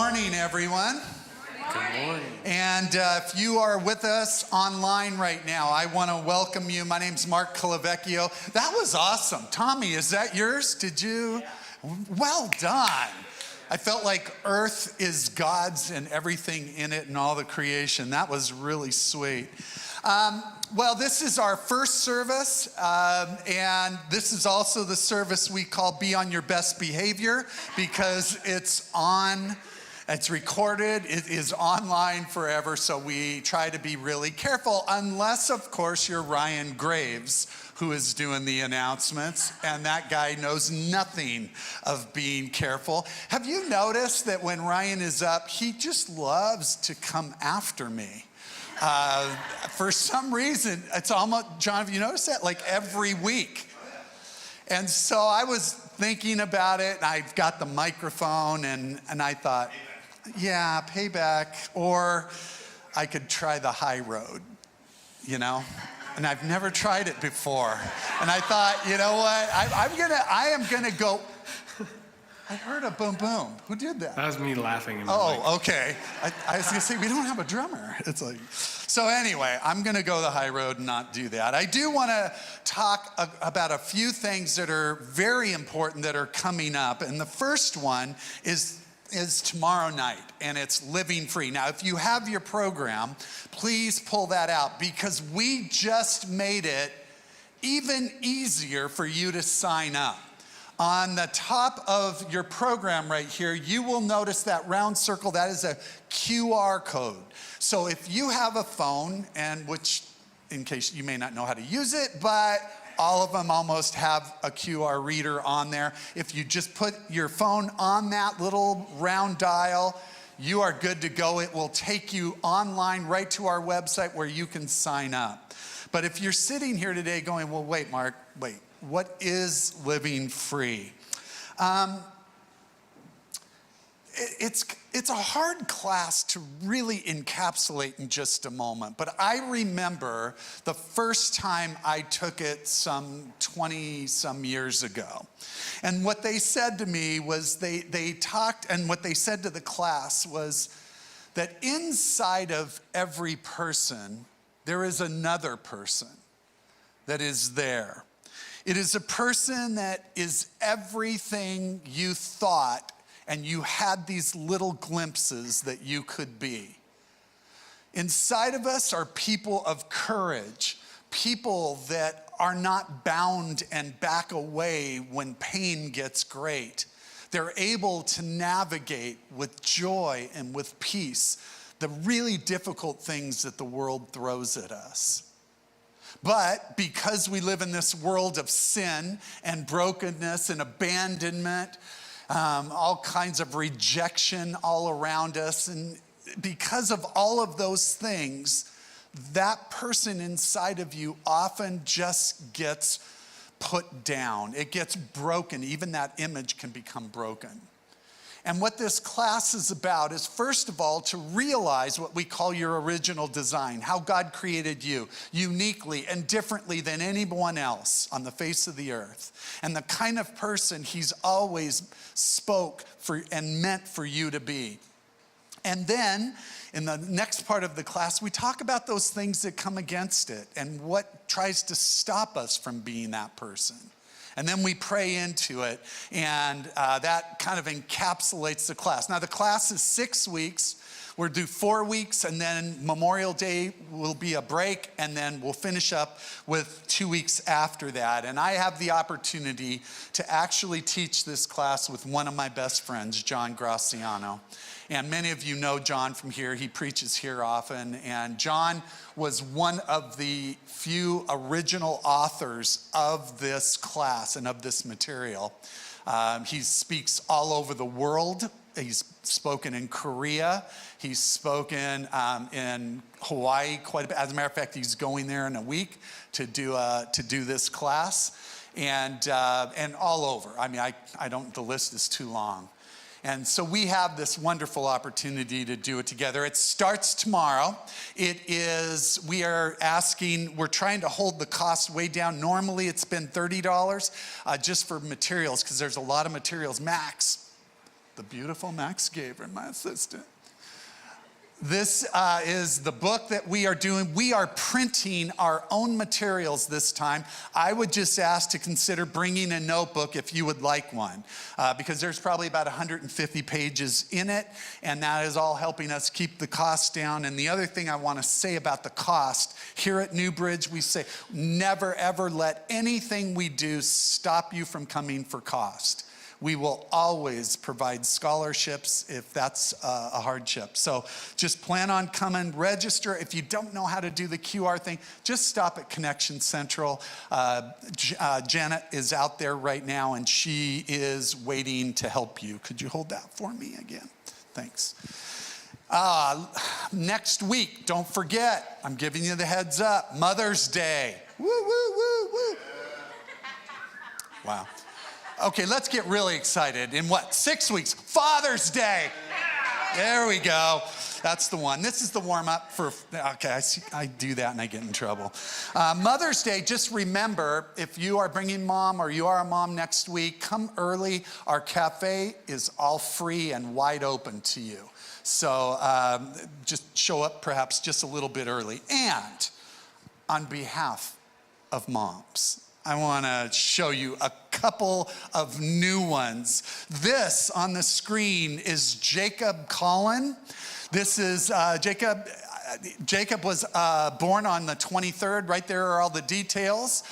morning, everyone. Good morning. And if you are with us online right now, I want to welcome you. My name's Mark Colavecchio. That was awesome. Tommy, is that yours? Did you? Yeah. Well done. I felt like Earth is God's and everything in it and all the creation. That was really sweet. Well, this is our first service, and this is also the service we call Be On Your Best Behavior, because it's recorded, it is online forever, so we try to be really careful, unless, of course, you're Ryan Graves, who is doing the announcements, and that guy knows nothing of being careful. Have you noticed that when Ryan is up, he just loves to come after me? For some reason, it's almost, John, have you noticed that? Like every week. And so I was thinking about it, and I've got the microphone, and I thought, yeah, payback, or I could try the high road, you know? And I've never tried it before. And I thought, you know what? I am gonna go. I heard a boom boom. Who did that? That was me laughing in the mic. Okay. I was gonna say, we don't have a drummer. It's like, so anyway, I'm gonna go the high road and not do that. I do wanna talk about a few things that are very important that are coming up. And the first one is tomorrow night, and it's Living Free. Now, if you have your program, please pull that out, because we just made it even easier for you to sign up. On the top of your program right here, you will notice that round circle. That is a QR code. So if you have a phone, and which, in case you may not know how to use it, but all of them almost have a QR reader on there. If you just put your phone on that little round dial, you are good to go. It will take you online right to our website where you can sign up. But if you're sitting here today going, well, wait, Mark, wait. What is Living Free? It's a hard class to really encapsulate in just a moment, but I remember the first time I took it some 20-some years ago. And what they said to me was, they talked, and what they said to the class was that inside of every person, there is another person that is there. It is a person that is everything you thought, and you had these little glimpses that you could be. Inside of us are people of courage, people that are not bound and back away when pain gets great. They're able to navigate with joy and with peace the really difficult things that the world throws at us. But because we live in this world of sin and brokenness and abandonment, all kinds of rejection all around us, and because of all of those things, that person inside of you often just gets put down. It gets broken. Even that image can become broken. And what this class is about is, first of all, to realize what we call your original design, how God created you uniquely and differently than anyone else on the face of the earth, and the kind of person He's always spoke for and meant for you to be. And then, in the next part of the class, we talk about those things that come against it and what tries to stop us from being that person. And then we pray into it, and that kind of encapsulates the class. Now, the class is 6 weeks. We'll do 4 weeks, and then Memorial Day will be a break, and then we'll finish up with 2 weeks after that. And I have the opportunity to actually teach this class with one of my best friends, John Graciano. And many of you know John from here. He preaches here often. And John was one of the few original authors of this class and of this material. He speaks all over the world. He's spoken in Korea. He's spoken in Hawaii quite a bit. As a matter of fact, he's going there in a week to do this class, and all over. I mean, I don't. The list is too long. And so we have this wonderful opportunity to do it together. It starts tomorrow. We're trying to hold the cost way down. Normally it's been $30 just for materials, because there's a lot of materials. Max, The beautiful Max Gaver, my assistant. This is the book that we are doing. We are printing our own materials this time. I would just ask to consider bringing a notebook if you would like one, because there's probably about 150 pages in it, and that is all helping us keep the cost down. And the other thing I want to say about the cost, here at Newbridge, we say never ever let anything we do stop you from coming for cost. We will always provide scholarships if that's a hardship. So just plan on coming, register. If you don't know how to do the QR thing, just stop at Connection Central. Janet is out there right now, and she is waiting to help you. Could you hold that for me again? Thanks. Next week, don't forget, I'm giving you the heads up, Mother's Day. Woo, woo, woo, woo. Wow. Okay, let's get really excited. In 6 weeks? Father's Day. There we go. That's the one. This is the warm-up for, okay, I do that and I get in trouble. Mother's Day, just remember, if you are bringing mom or you are a mom next week, come early. Our cafe is all free and wide open to you. So just show up perhaps just a little bit early. And on behalf of moms, I want to show you a couple of new ones. This on the screen is Jacob Collin. This is Jacob. Jacob was born on the 23rd. Right there are all the details.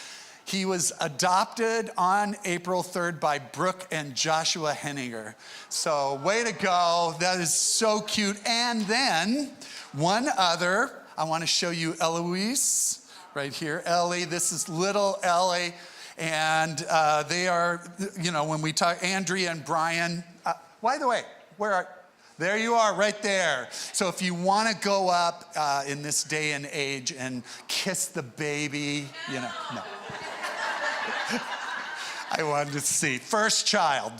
He was adopted on April 3rd by Brooke and Joshua Henninger. So way to go. That is so cute. And then one other, I want to show you Eloise. Right here, Ellie. This is little Ellie. And they are, when we talk, Andrea and Brian. By the way, there you are, right there. So if you want to go up in this day and age and kiss the baby, no. I wanted to see. First child,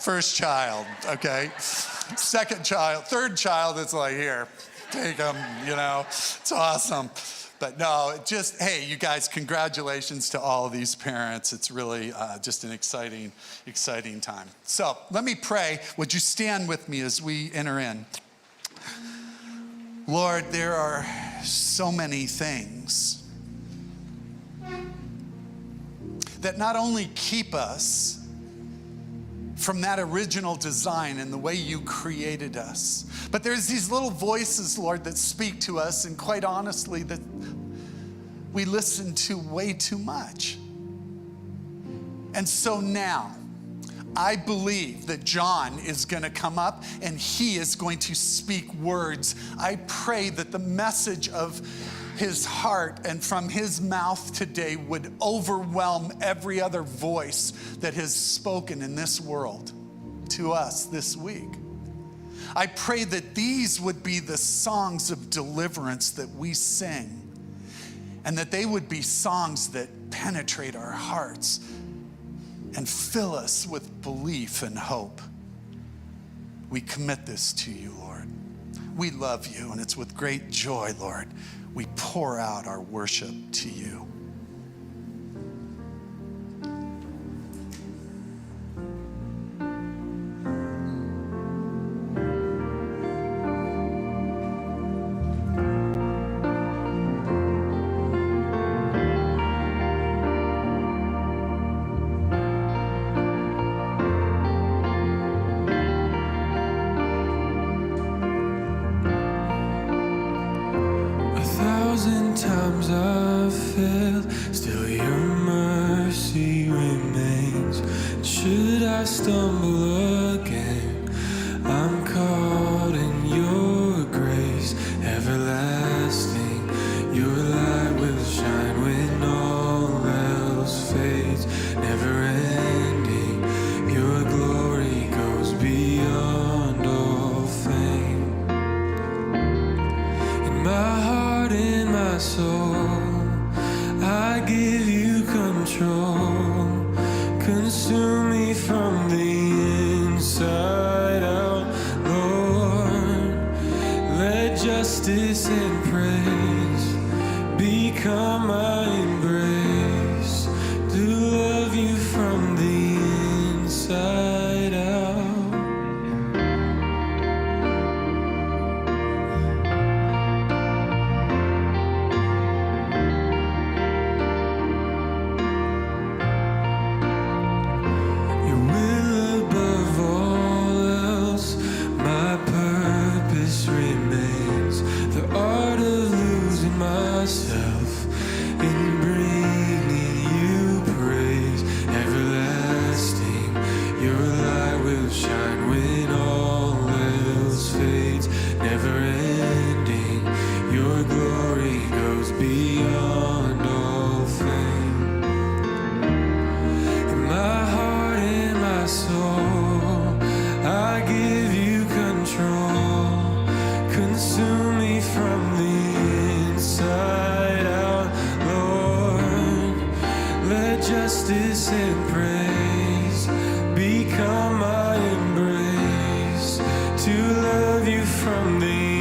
okay? Second child, third child, it's like, here, take them, It's awesome. But no, hey, you guys, congratulations to all of these parents. It's really just an exciting time. So let me pray. Would you stand with me as we enter in? Lord, there are so many things that not only keep us from that original design and the way you created us, but there's these little voices, Lord, that speak to us, and quite honestly, that we listen to way too much. And so now, I believe that John is going to come up and he is going to speak words. I pray that the message of his heart and from his mouth today would overwhelm every other voice that has spoken in this world to us this week. I pray that these would be the songs of deliverance that we sing, and that they would be songs that penetrate our hearts and fill us with belief and hope. We commit this to you, Lord. We love you, and it's with great joy, Lord, we pour out our worship to you. Times I've failed, still your mercy remains. Should I stumble again, I'm caught in your grace. Everlasting, your light will shine when all else fades. Never ending, your glory goes beyond all fame. In my heart, in my soul, I give you control. Consume me from the inside out, Lord. Let justice and praise become my embrace. To love you from the inside out. your glory goes beyond all fame. In my heart and my soul, I give you control. Consume me from the inside out, Lord. Let justice and praise become my embrace, to love you from the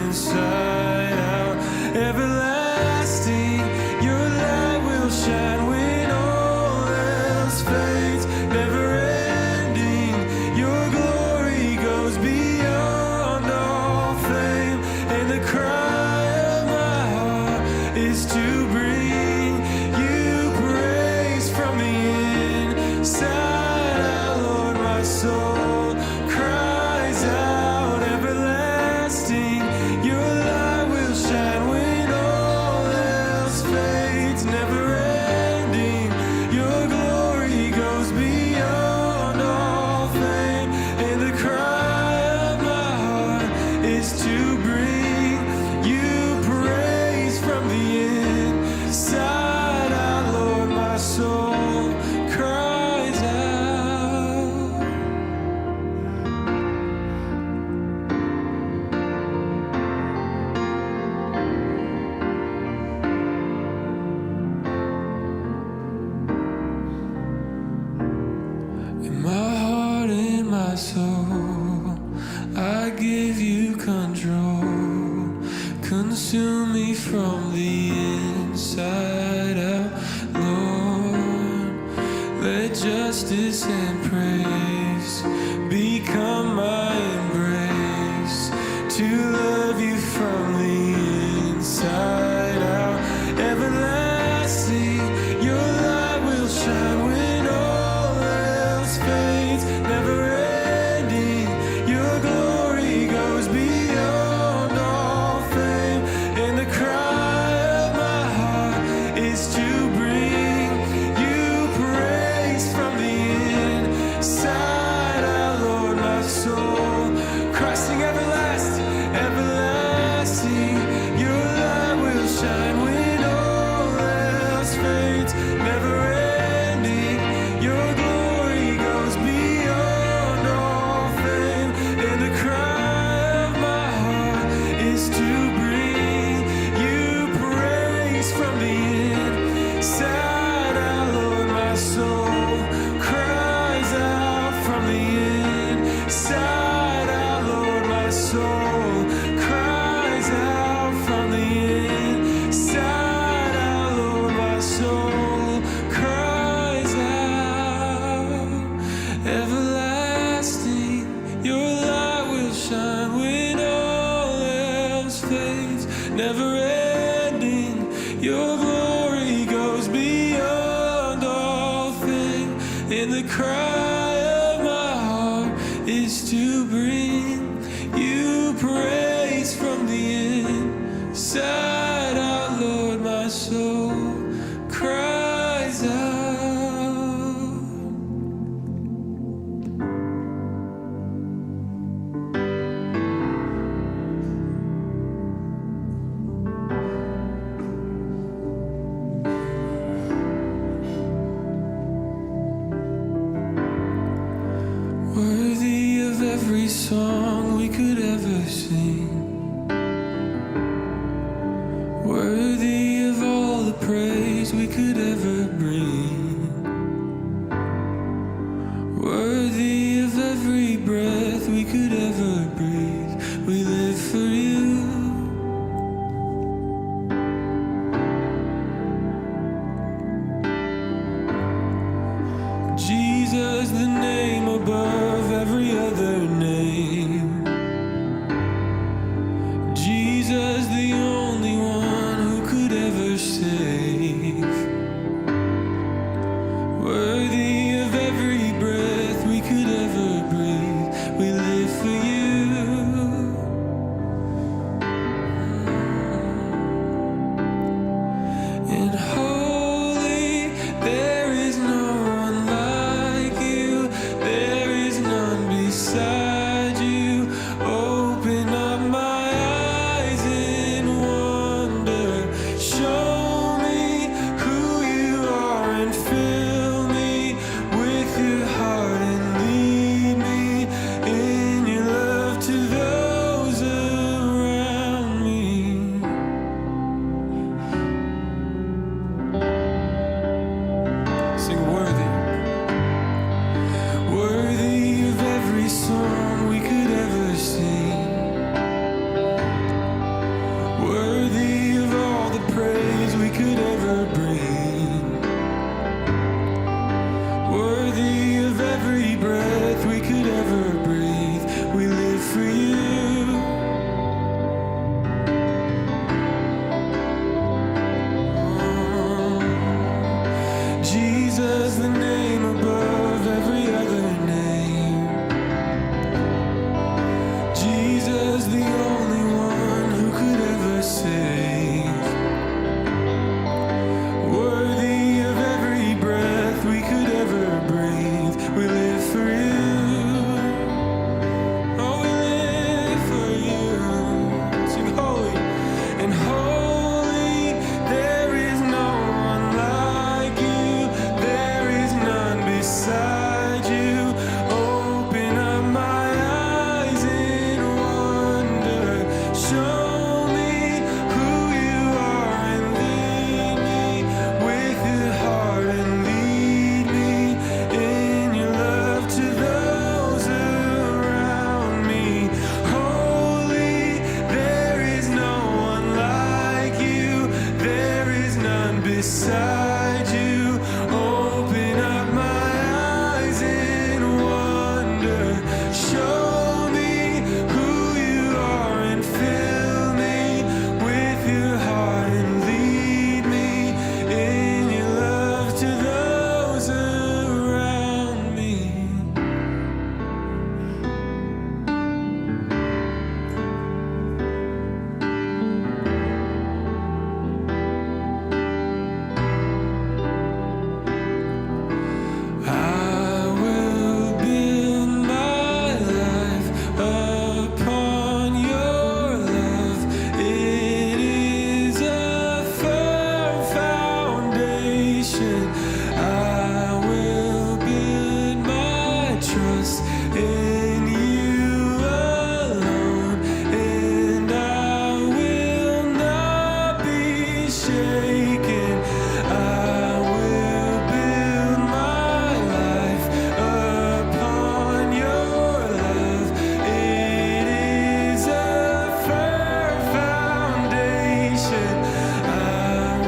inside out. Everlasting, your light will shine when all else fades. Never ending, your glory goes beyond all fame. And the cry of my heart is to bring you praise from the inside out, Lord. My soul cries out. Everlasting, your light will shine when all else fades. Never ending, your glory goes beyond all fame. And the cry of my heart is to bring you praise from the inside out, Lord. My soul cries out. In my heart and my soul, I give you control. Consume me from the inside out, Lord. Let justice and praise become my embrace, to love you from the inside out. Everlasting, your light will shine when all else fades. Never ending, your glory goes beyond all fame. And the cry of my heart is to bring you praise from the inside out, Lord. My soul cries, sing everlasting, everlasting, your light will shine when all else fades. Never ending, your glory goes beyond all fame. And the cry of my heart is to bring you praise from the inside out, Lord. My soul cries out from the inside out, Lord. My soul cries out from the inside out, Lord. My soul cries out. Everlasting, your light will shine when all else fades. Never ending, your glory goes beyond all fame. And the cry of my heart is to bring you praise from the inside out, Lord. My soul cries out. Worthy of every song we could ever sing, worthy of all the praise we could ever bring, worthy of every breath we could ever breathe. We live for you. Jesus, the name above every other name. could ever bring. Worthy of every breath we could ever breathe. We live for you. Jesus, the name above every other name. Jesus, the only one who could ever save. Worthy of every breath we could ever breathe. We live for you. Oh, we live for you. Sing holy and holy. There is no one like you. There is none beside you. Open up my eyes in wonder. Show me who you are and lead me with your heart and lead me in your love to those around me. Holy, there is no one like you. There is none beside you. Open up my eyes in wonder. Show me who you are and fill me with your heart and lead me in your love to those around me. I will build my life upon your love. It is a firm foundation. I will build my trust in you alone, and I will not be shaken. I will build my life upon your love. It is a firm foundation. I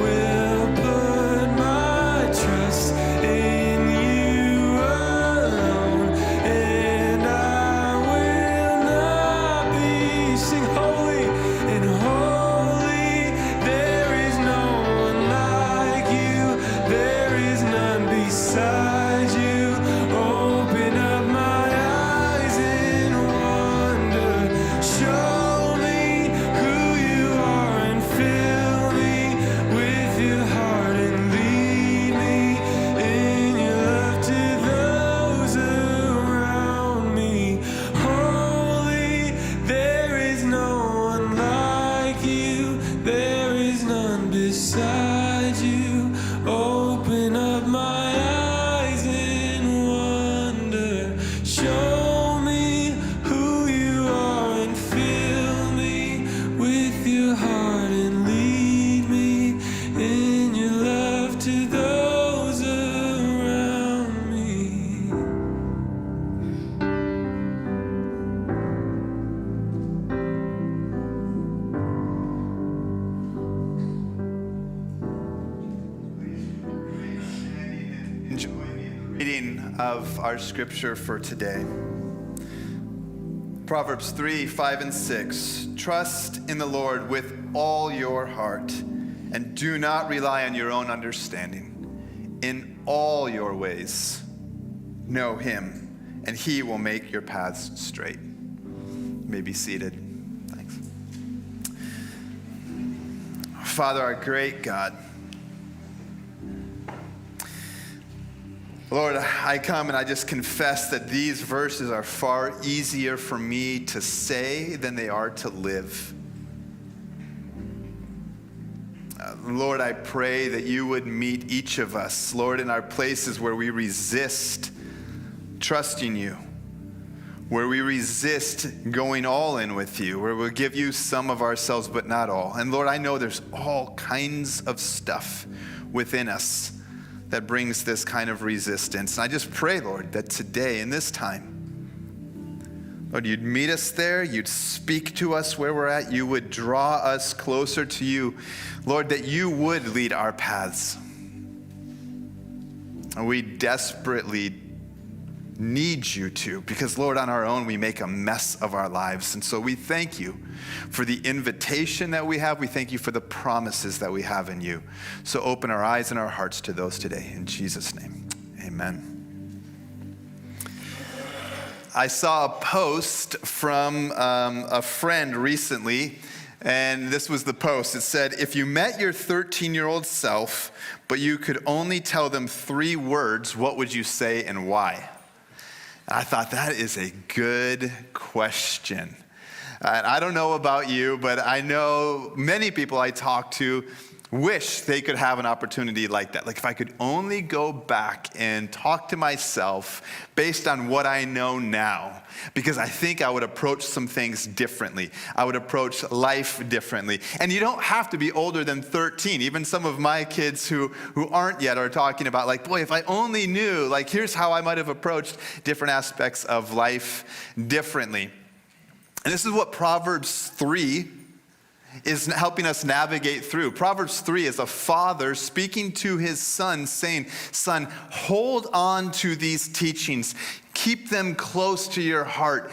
will put my trust in you alone, and I will not be. Sing holy and holy. There is no one like you. There is none beside you. Open up my eyes in wonder. Show me who you are and fill me with your heart and lead me in your love to those around me. Holy, there is no one like you. There is none beside you. Open up my eyes in wonder. Show me who you are and fill me with your heart and lead me in your love to those around me. Enjoy the reading of our scripture for today. Proverbs 3, 5, and 6. Trust in the Lord with all your heart, and do not rely on your own understanding. In all your ways, know him, and he will make your paths straight. You may be seated. Thanks. Father, our great God, Lord, I come and I just confess that these verses are far easier for me to say than they are to live. Lord, I pray that you would meet each of us, Lord, in our places where we resist trusting you, where we resist going all in with you, where we'll give you some of ourselves but not all. And Lord, I know there's all kinds of stuff within us that brings this kind of resistance. And I just pray, Lord, that today in this time, Lord, you'd meet us there. You'd speak to us where we're at. You would draw us closer to you. Lord, that you would lead our paths. And we desperately need you to, because Lord, on our own, we make a mess of our lives. And so we thank you for the invitation that we have. We thank you for the promises that we have in you. So open our eyes and our hearts to those today. In Jesus' name, amen. I saw a post from a friend recently, and this was the post. It said, if you met your 13-year-old self, but you could only tell them 3 words, what would you say and why? I thought that is a good question. And I don't know about you, but I know many people I talk to wish they could have an opportunity like that. Like if I could only go back and talk to myself based on what I know now, because I think I would approach some things differently. I would approach life differently. And you don't have to be older than 13. Even some of my kids who aren't yet are talking about like, boy, if I only knew, like here's how I might have approached different aspects of life differently. And this is what Proverbs 3 is helping us navigate through. Proverbs 3 is a father speaking to his son, saying, son, hold on to these teachings. Keep them close to your heart.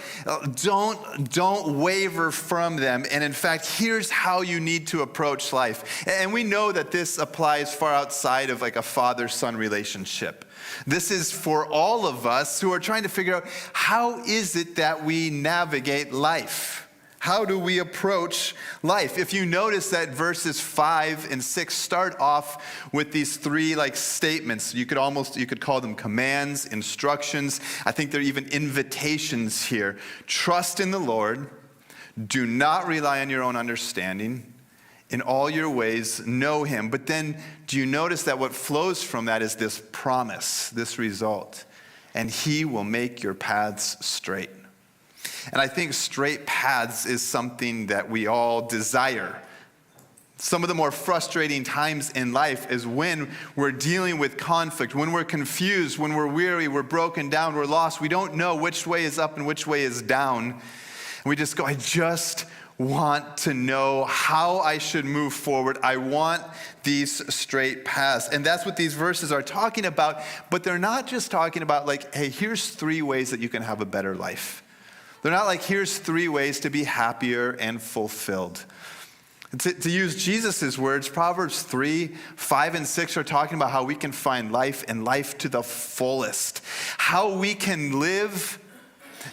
Don't waver from them. And in fact, here's how you need to approach life. And we know that this applies far outside of like a father-son relationship. This is for all of us who are trying to figure out, how is it that we navigate life? How do we approach life? If you notice that verses 5 and 6 start off with these 3 like statements. You could call them commands, instructions. I think they're even invitations here. Trust in the Lord. Do not rely on your own understanding. In all your ways, know him. But then do you notice that what flows from that is this promise, this result? And he will make your paths straight. And I think straight paths is something that we all desire. Some of the more frustrating times in life is when we're dealing with conflict, when we're confused, when we're weary, we're broken down, we're lost. We don't know which way is up and which way is down. And we just go, I just want to know how I should move forward. I want these straight paths. And that's what these verses are talking about. But they're not just talking about like, hey, here's 3 ways that you can have a better life. They're not like, here's 3 ways to be happier and fulfilled. To use Jesus' words, Proverbs 3, 5, and 6 are talking about how we can find life and life to the fullest. How we can live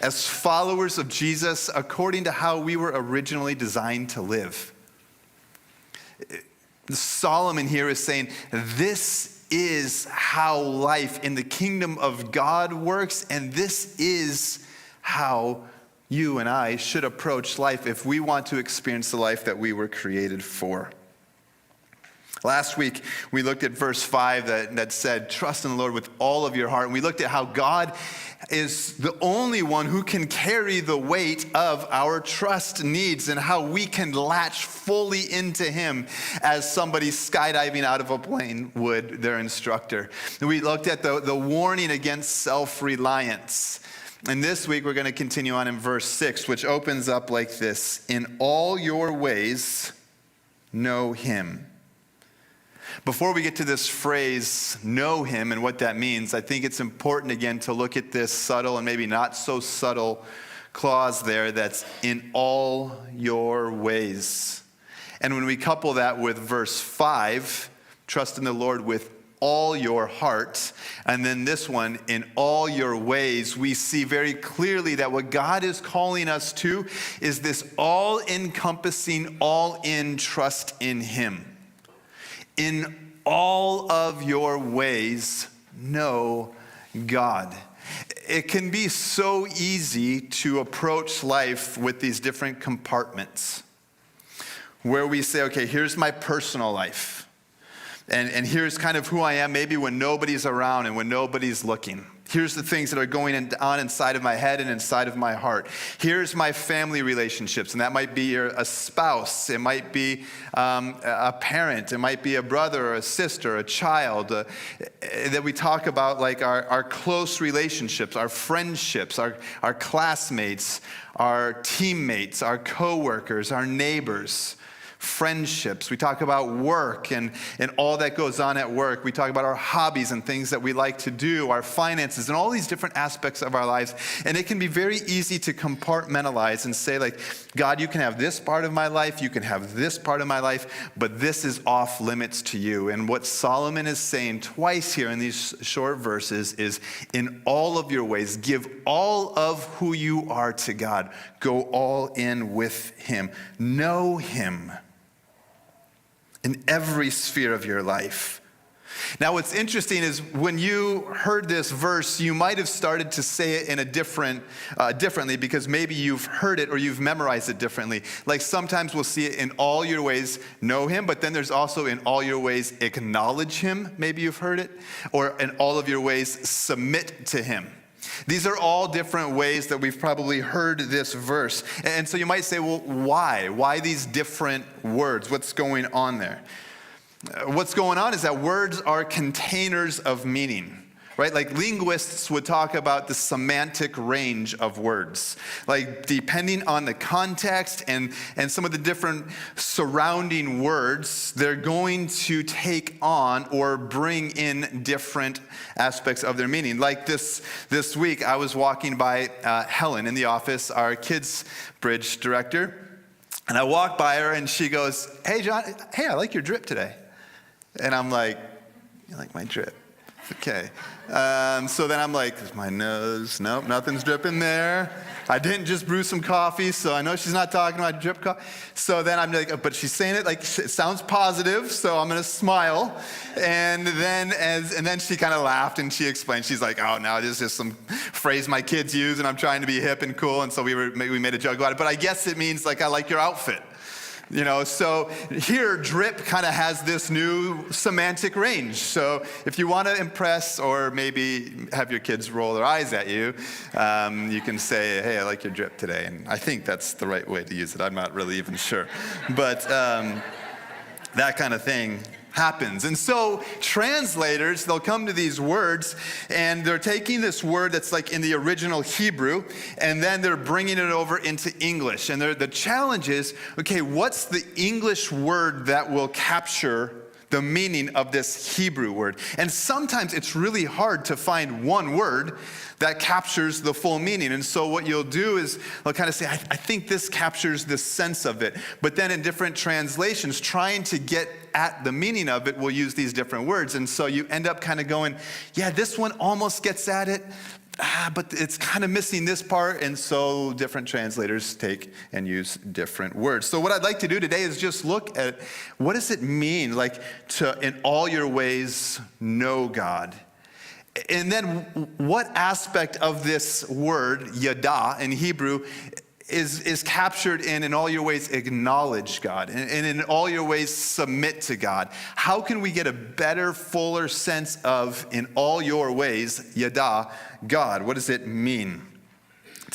as followers of Jesus according to how we were originally designed to live. Solomon here is saying, this is how life in the kingdom of God works, and this is how you and I should approach life if we want to experience the life that we were created for. Last week, we looked at verse 5 that said, trust in the Lord with all of your heart. And we looked at how God is the only one who can carry the weight of our trust needs and how we can latch fully into him as somebody skydiving out of a plane would their instructor. And we looked at the warning against self-reliance. And this week, we're going to continue on in verse 6, which opens up like this. In all your ways, know him. Before we get to this phrase, know him, and what that means, I think it's important again to look at this subtle and maybe not so subtle clause there that's in all your ways. And when we couple that with verse 5, trust in the Lord with all your heart, and then this one, in all your ways, we see very clearly that what God is calling us to is this all-encompassing, all-in trust in him. In all of your ways, know God. It can be so easy to approach life with these different compartments where we say, okay, here's my personal life. And here's kind of who I am maybe when nobody's around and when nobody's looking. Here's the things that are going on inside of my head and inside of my heart. Here's my family relationships, and that might be a spouse. It might be a parent. It might be a brother or a sister, a child. That we talk about like our close relationships, our friendships, our classmates, our teammates, our coworkers, our neighbors. Friendships. We talk about work and all that goes on at work. We talk about our hobbies and things that we like to do, our finances, and all these different aspects of our lives. And it can be very easy to compartmentalize and say, like, God, you can have this part of my life, you can have this part of my life, but this is off limits to you. And what Solomon is saying twice here in these short verses is, in all of your ways, give all of who you are to God. Go all in with him. Know him in every sphere of your life. Now, what's interesting is when you heard this verse, you might have started to say it in a differently, because maybe you've heard it or you've memorized it differently. Like sometimes we'll see it in all your ways, know him, but then there's also in all your ways, acknowledge him. Maybe you've heard it. Or in all of your ways, submit to him. These are all different ways that we've probably heard this verse. And so you might say, well, why? Why these different words? What's going on there? What's going on is that words are containers of meaning. Right? Like linguists would talk about the semantic range of words. Like depending on the context and some of the different surrounding words, they're going to take on or bring in different aspects of their meaning. Like this week, I was walking by Helen in the office, our Kids Bridge director, and I walked by her and she goes, "Hey, John, hey, I like your drip today." And I'm like, "You like my drip? Okay." So then I'm like, is my nose? Nope, nothing's dripping there. I didn't just brew some coffee, so I know she's not talking about drip coffee. So then I'm like, but she's saying it like it sounds positive, so I'm gonna smile. And then she kind of laughed and she explained. She's like, "Oh, no, this is just some phrase my kids use, and I'm trying to be hip and cool." And so we made a joke about it. But I guess it means like I like your outfit. You know, so here drip kind of has this new semantic range. So if you want to impress or maybe have your kids roll their eyes at you, you can say, "Hey, I like your drip today." And I think that's the right way to use it. I'm not really even sure. But that kind of thing happens. And so translators, they'll come to these words and they're taking this word that's like in the original Hebrew and then they're bringing it over into English. And the challenge is, okay, what's the English word that will capture the meaning of this Hebrew word? And sometimes it's really hard to find one word that captures the full meaning. And so what you'll do is they'll kind of say, I think this captures the sense of it. But then in different translations, trying to get at the meaning of it, we'll use these different words. And so you end up kind of going, yeah, this one almost gets at it, but it's kind of missing this part. And so different translators take and use different words. So what I'd like to do today is just look at what does it mean, like to, in all your ways, know God. And then what aspect of this word, yada, in Hebrew, is captured in all your ways, acknowledge God, and in all your ways, submit to God. How can we get a better, fuller sense of, in all your ways, yada, God? What does it mean?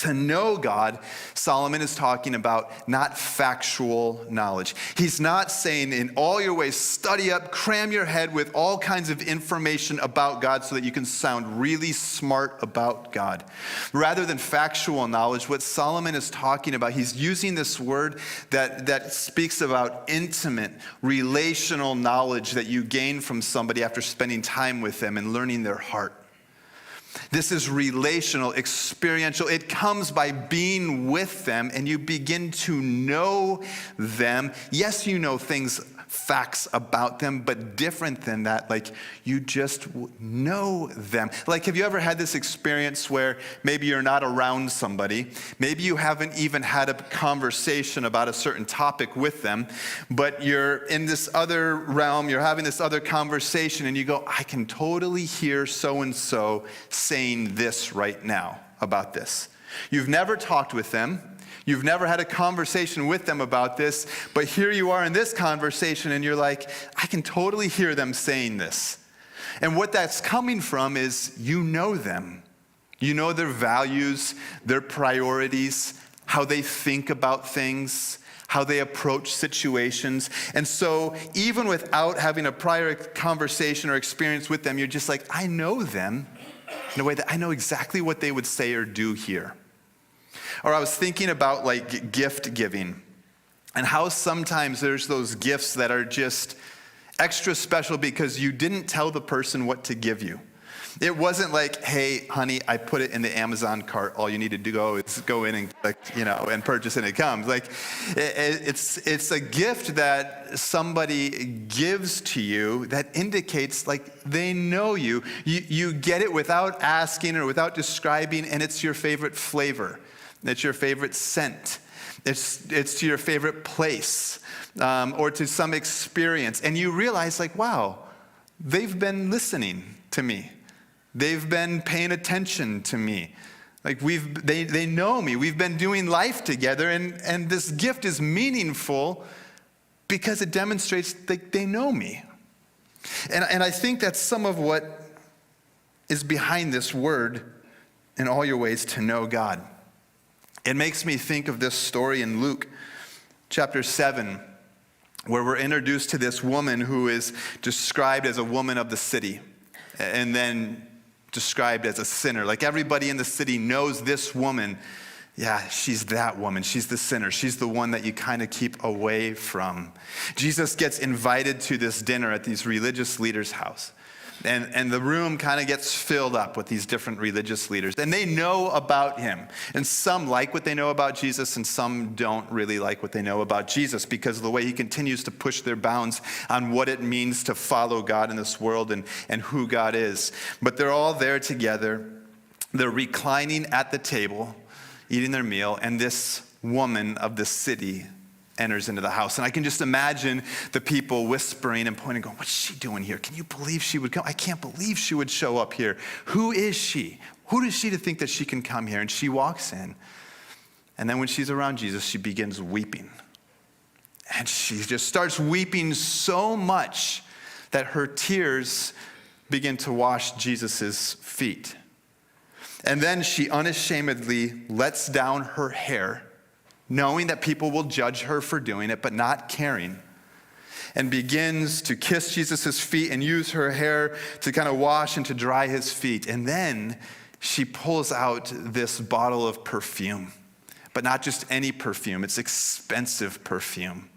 To know God, Solomon is talking about not factual knowledge. He's not saying in all your ways, study up, cram your head with all kinds of information about God so that you can sound really smart about God. Rather than factual knowledge, what Solomon is talking about, he's using this word that speaks about intimate, relational knowledge that you gain from somebody after spending time with them and learning their heart. This is relational, experiential. It comes by being with them and you begin to know them. Yes, you know things, facts about them, but different than that, like you just know them. Like, have you ever had this experience where maybe you're not around somebody, maybe you haven't even had a conversation about a certain topic with them, but you're in this other realm, you're having this other conversation and you go, I can totally hear so-and-so saying this right now about this. You've never talked with them. You've never had a conversation with them about this, but here you are in this conversation and you're like, I can totally hear them saying this. And what that's coming from is you know them. You know their values, their priorities, how they think about things, how they approach situations. And so even without having a prior conversation or experience with them, you're just like, I know them in a way that I know exactly what they would say or do here. Or I was thinking about like gift giving and how sometimes there's those gifts that are just extra special because you didn't tell the person what to give you. It wasn't like, hey, honey, I put it in the Amazon cart. All you need to do is go in and click, and purchase and it comes. Like, it's a gift that somebody gives to you that indicates like they know you. You get it without asking or without describing, and it's your favorite flavor. It's your favorite scent. It's to your favorite place or to some experience. And you realize like, wow, they've been listening to me. They've been paying attention to me. Like they know me. We've been doing life together, and this gift is meaningful because it demonstrates that they know me. And I think that's some of what is behind this word, in all your ways to know God. It makes me think of this story in Luke chapter 7, where we're introduced to this woman who is described as a woman of the city, and then described as a sinner. Like everybody in the city knows this woman. Yeah, she's that woman. She's the sinner. She's the one that you kind of keep away from. Jesus gets invited to this dinner at these religious leaders' house. And the room kind of gets filled up with these different religious leaders. And they know about him. And some like what they know about Jesus, and some don't really like what they know about Jesus because of the way he continues to push their bounds on what it means to follow God in this world and who God is. But they're all there together. They're reclining at the table, eating their meal, and this woman of the city enters into the house. And I can just imagine the people whispering and pointing, going, what's she doing here? Can you believe she would come? I can't believe she would show up here. Who is she? Who is she to think that she can come here? And she walks in. And then when she's around Jesus, she begins weeping. And she just starts weeping so much that her tears begin to wash Jesus' feet. And then she unashamedly lets down her hair, knowing that people will judge her for doing it, but not caring, and begins to kiss Jesus' feet and use her hair to kind of wash and to dry his feet. And then she pulls out this bottle of perfume, but not just any perfume, it's expensive perfume.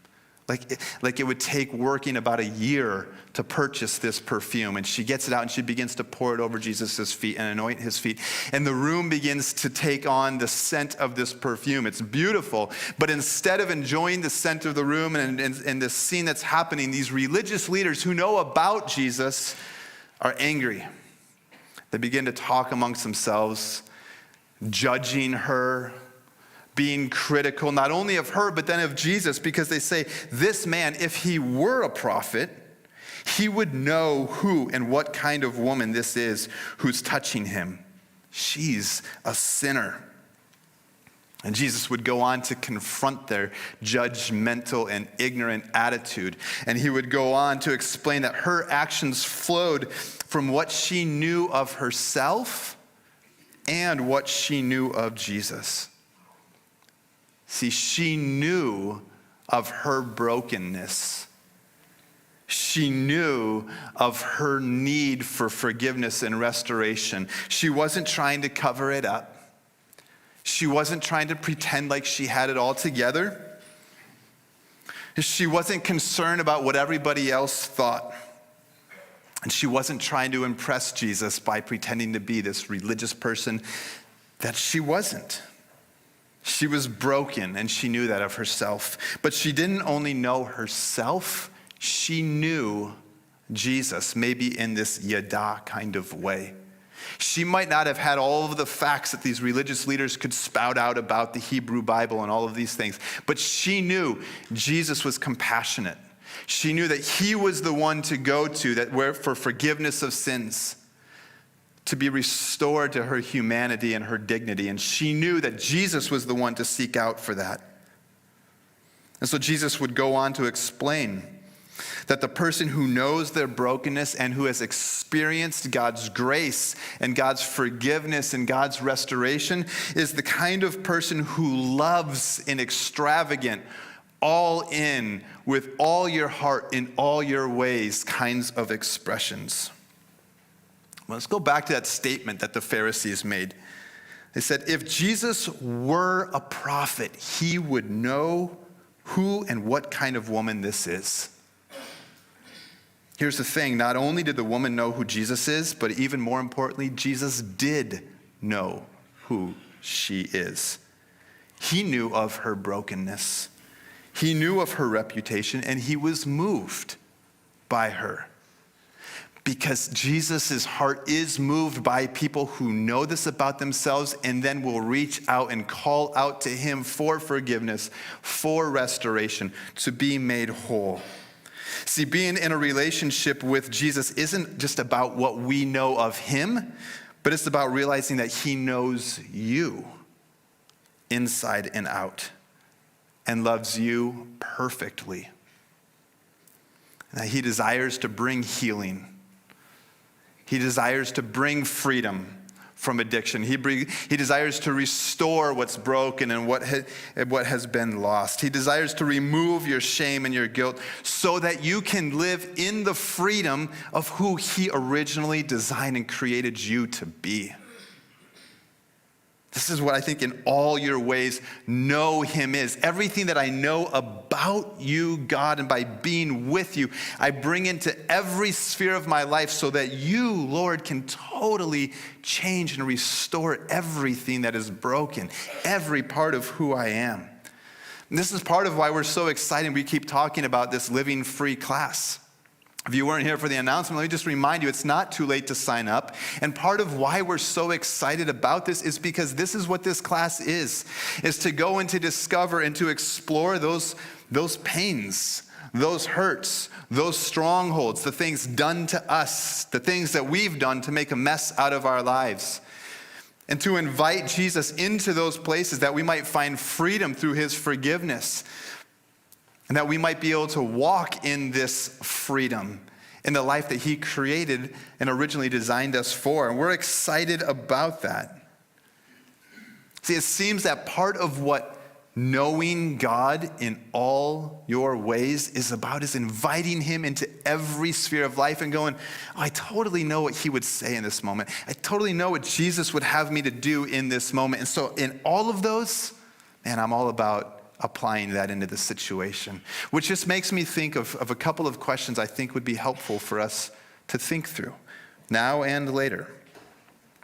Like it would take working about a year to purchase this perfume. And she gets it out and she begins to pour it over Jesus' feet and anoint his feet. And the room begins to take on the scent of this perfume. It's beautiful. But instead of enjoying the scent of the room and the scene that's happening, these religious leaders who know about Jesus are angry. They begin to talk amongst themselves, judging her, being critical not only of her, but then of Jesus, because they say, this man, if he were a prophet, he would know who and what kind of woman this is who's touching him. She's a sinner. And Jesus would go on to confront their judgmental and ignorant attitude. And he would go on to explain that her actions flowed from what she knew of herself and what she knew of Jesus. See, she knew of her brokenness. She knew of her need for forgiveness and restoration. She wasn't trying to cover it up. She wasn't trying to pretend like she had it all together. She wasn't concerned about what everybody else thought. And she wasn't trying to impress Jesus by pretending to be this religious person that she wasn't. She was broken, and she knew that of herself. But she didn't only know herself, she knew Jesus, maybe in this yada kind of way. She might not have had all of the facts that these religious leaders could spout out about the Hebrew Bible and all of these things, but she knew Jesus was compassionate. She knew that he was the one to go to for forgiveness of sins, to be restored to her humanity and her dignity. And she knew that Jesus was the one to seek out for that. And so Jesus would go on to explain That the person who knows their brokenness and who has experienced God's grace and God's forgiveness and God's restoration is the kind of person who loves in extravagant, all in, with all your heart, in all your ways kinds of expressions. Well, let's go back to that statement that the Pharisees made. They said, if Jesus were a prophet, he would know who and what kind of woman this is. Here's the thing, not only did the woman know who Jesus is, but even more importantly, Jesus did know who she is. He knew of her brokenness. He knew of her reputation, and he was moved by her. Because Jesus' heart is moved by people who know this about themselves and then will reach out and call out to him for forgiveness, for restoration, to be made whole. See, being in a relationship with Jesus isn't just about what we know of him, but it's about realizing that he knows you inside and out and loves you perfectly. And that he desires to bring healing. He desires to bring freedom from addiction. He desires to restore what's broken and what has been lost. He desires to remove your shame and your guilt so that you can live in the freedom of who he originally designed and created you to be. This is what I think in all your ways know him is. Everything that I know about you, God, and by being with you, I bring into every sphere of my life so that you, Lord, can totally change and restore everything that is broken, every part of who I am. And this is part of why we're so excited. We keep talking about this Living Free class. If you weren't here for the announcement, let me just remind you, it's not too late to sign up. And part of why we're so excited about this is because this is what this class is to go and to discover and to explore those pains, those hurts, those strongholds, the things done to us, the things that we've done to make a mess out of our lives. And to invite Jesus into those places that we might find freedom through his forgiveness. And that we might be able to walk in this freedom in the life that he created and originally designed us for. And we're excited about that. See, it seems that part of what knowing God in all your ways is about is inviting him into every sphere of life and going, I totally know what he would say in this moment. I totally know what Jesus would have me to do in this moment. And so in all of those, man, I'm all about applying that into the situation, which just makes me think of a couple of questions I think would be helpful for us to think through now and later.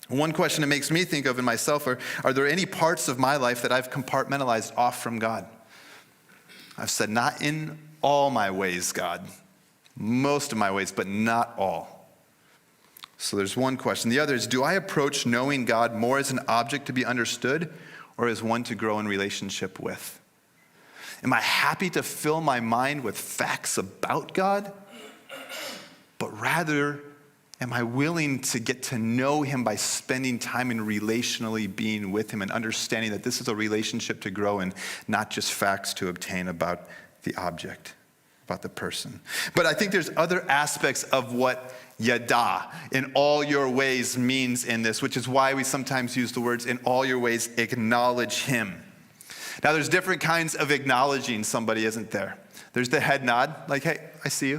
One question it makes me think of in myself are there any parts of my life that I've compartmentalized off from God? I've said, not in all my ways, God. Most of my ways, but not all. So there's one question. The other is, do I approach knowing God more as an object to be understood or as one to grow in relationship with? Am I happy to fill my mind with facts about God? But rather, am I willing to get to know him by spending time and relationally being with him and understanding that this is a relationship to grow in, not just facts to obtain about the object, about the person. But I think there's other aspects of what yada, in all your ways, means in this, which is why we sometimes use the words, in all your ways, acknowledge him. Now, there's different kinds of acknowledging somebody, isn't there? There's the head nod, like, hey, I see you.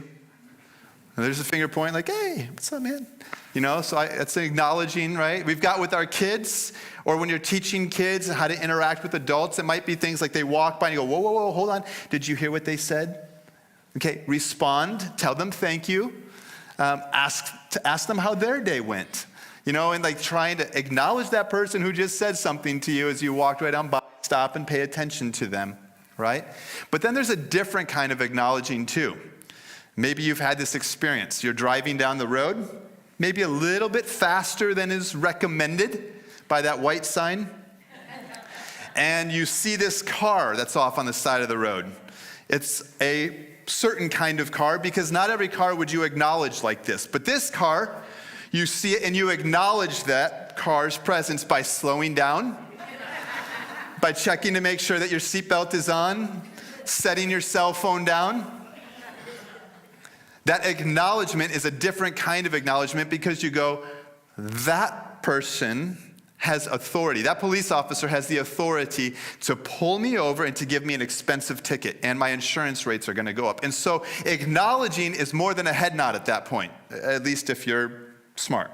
And there's a finger point, like, hey, what's up, man? You know, so that's acknowledging, right? We've got with our kids, or when you're teaching kids how to interact with adults, it might be things like they walk by and you go, whoa, whoa, whoa, hold on. Did you hear what they said? Okay, respond, tell them thank you. Ask them how their day went. You know, and like trying to acknowledge that person who just said something to you as you walked right on by. Stop and pay attention to them, right? But then there's a different kind of acknowledging too. Maybe you've had this experience. You're driving down the road, maybe a little bit faster than is recommended by that white sign, and you see this car that's off on the side of the road. It's a certain kind of car because not every car would you acknowledge like this. But this car, you see it and you acknowledge that car's presence by slowing down, by checking to make sure that your seatbelt is on, setting your cell phone down. That acknowledgement is a different kind of acknowledgement because you go, that person has authority. That police officer has the authority to pull me over and to give me an expensive ticket, and my insurance rates are going to go up. And so acknowledging is more than a head nod at that point, at least if you're smart.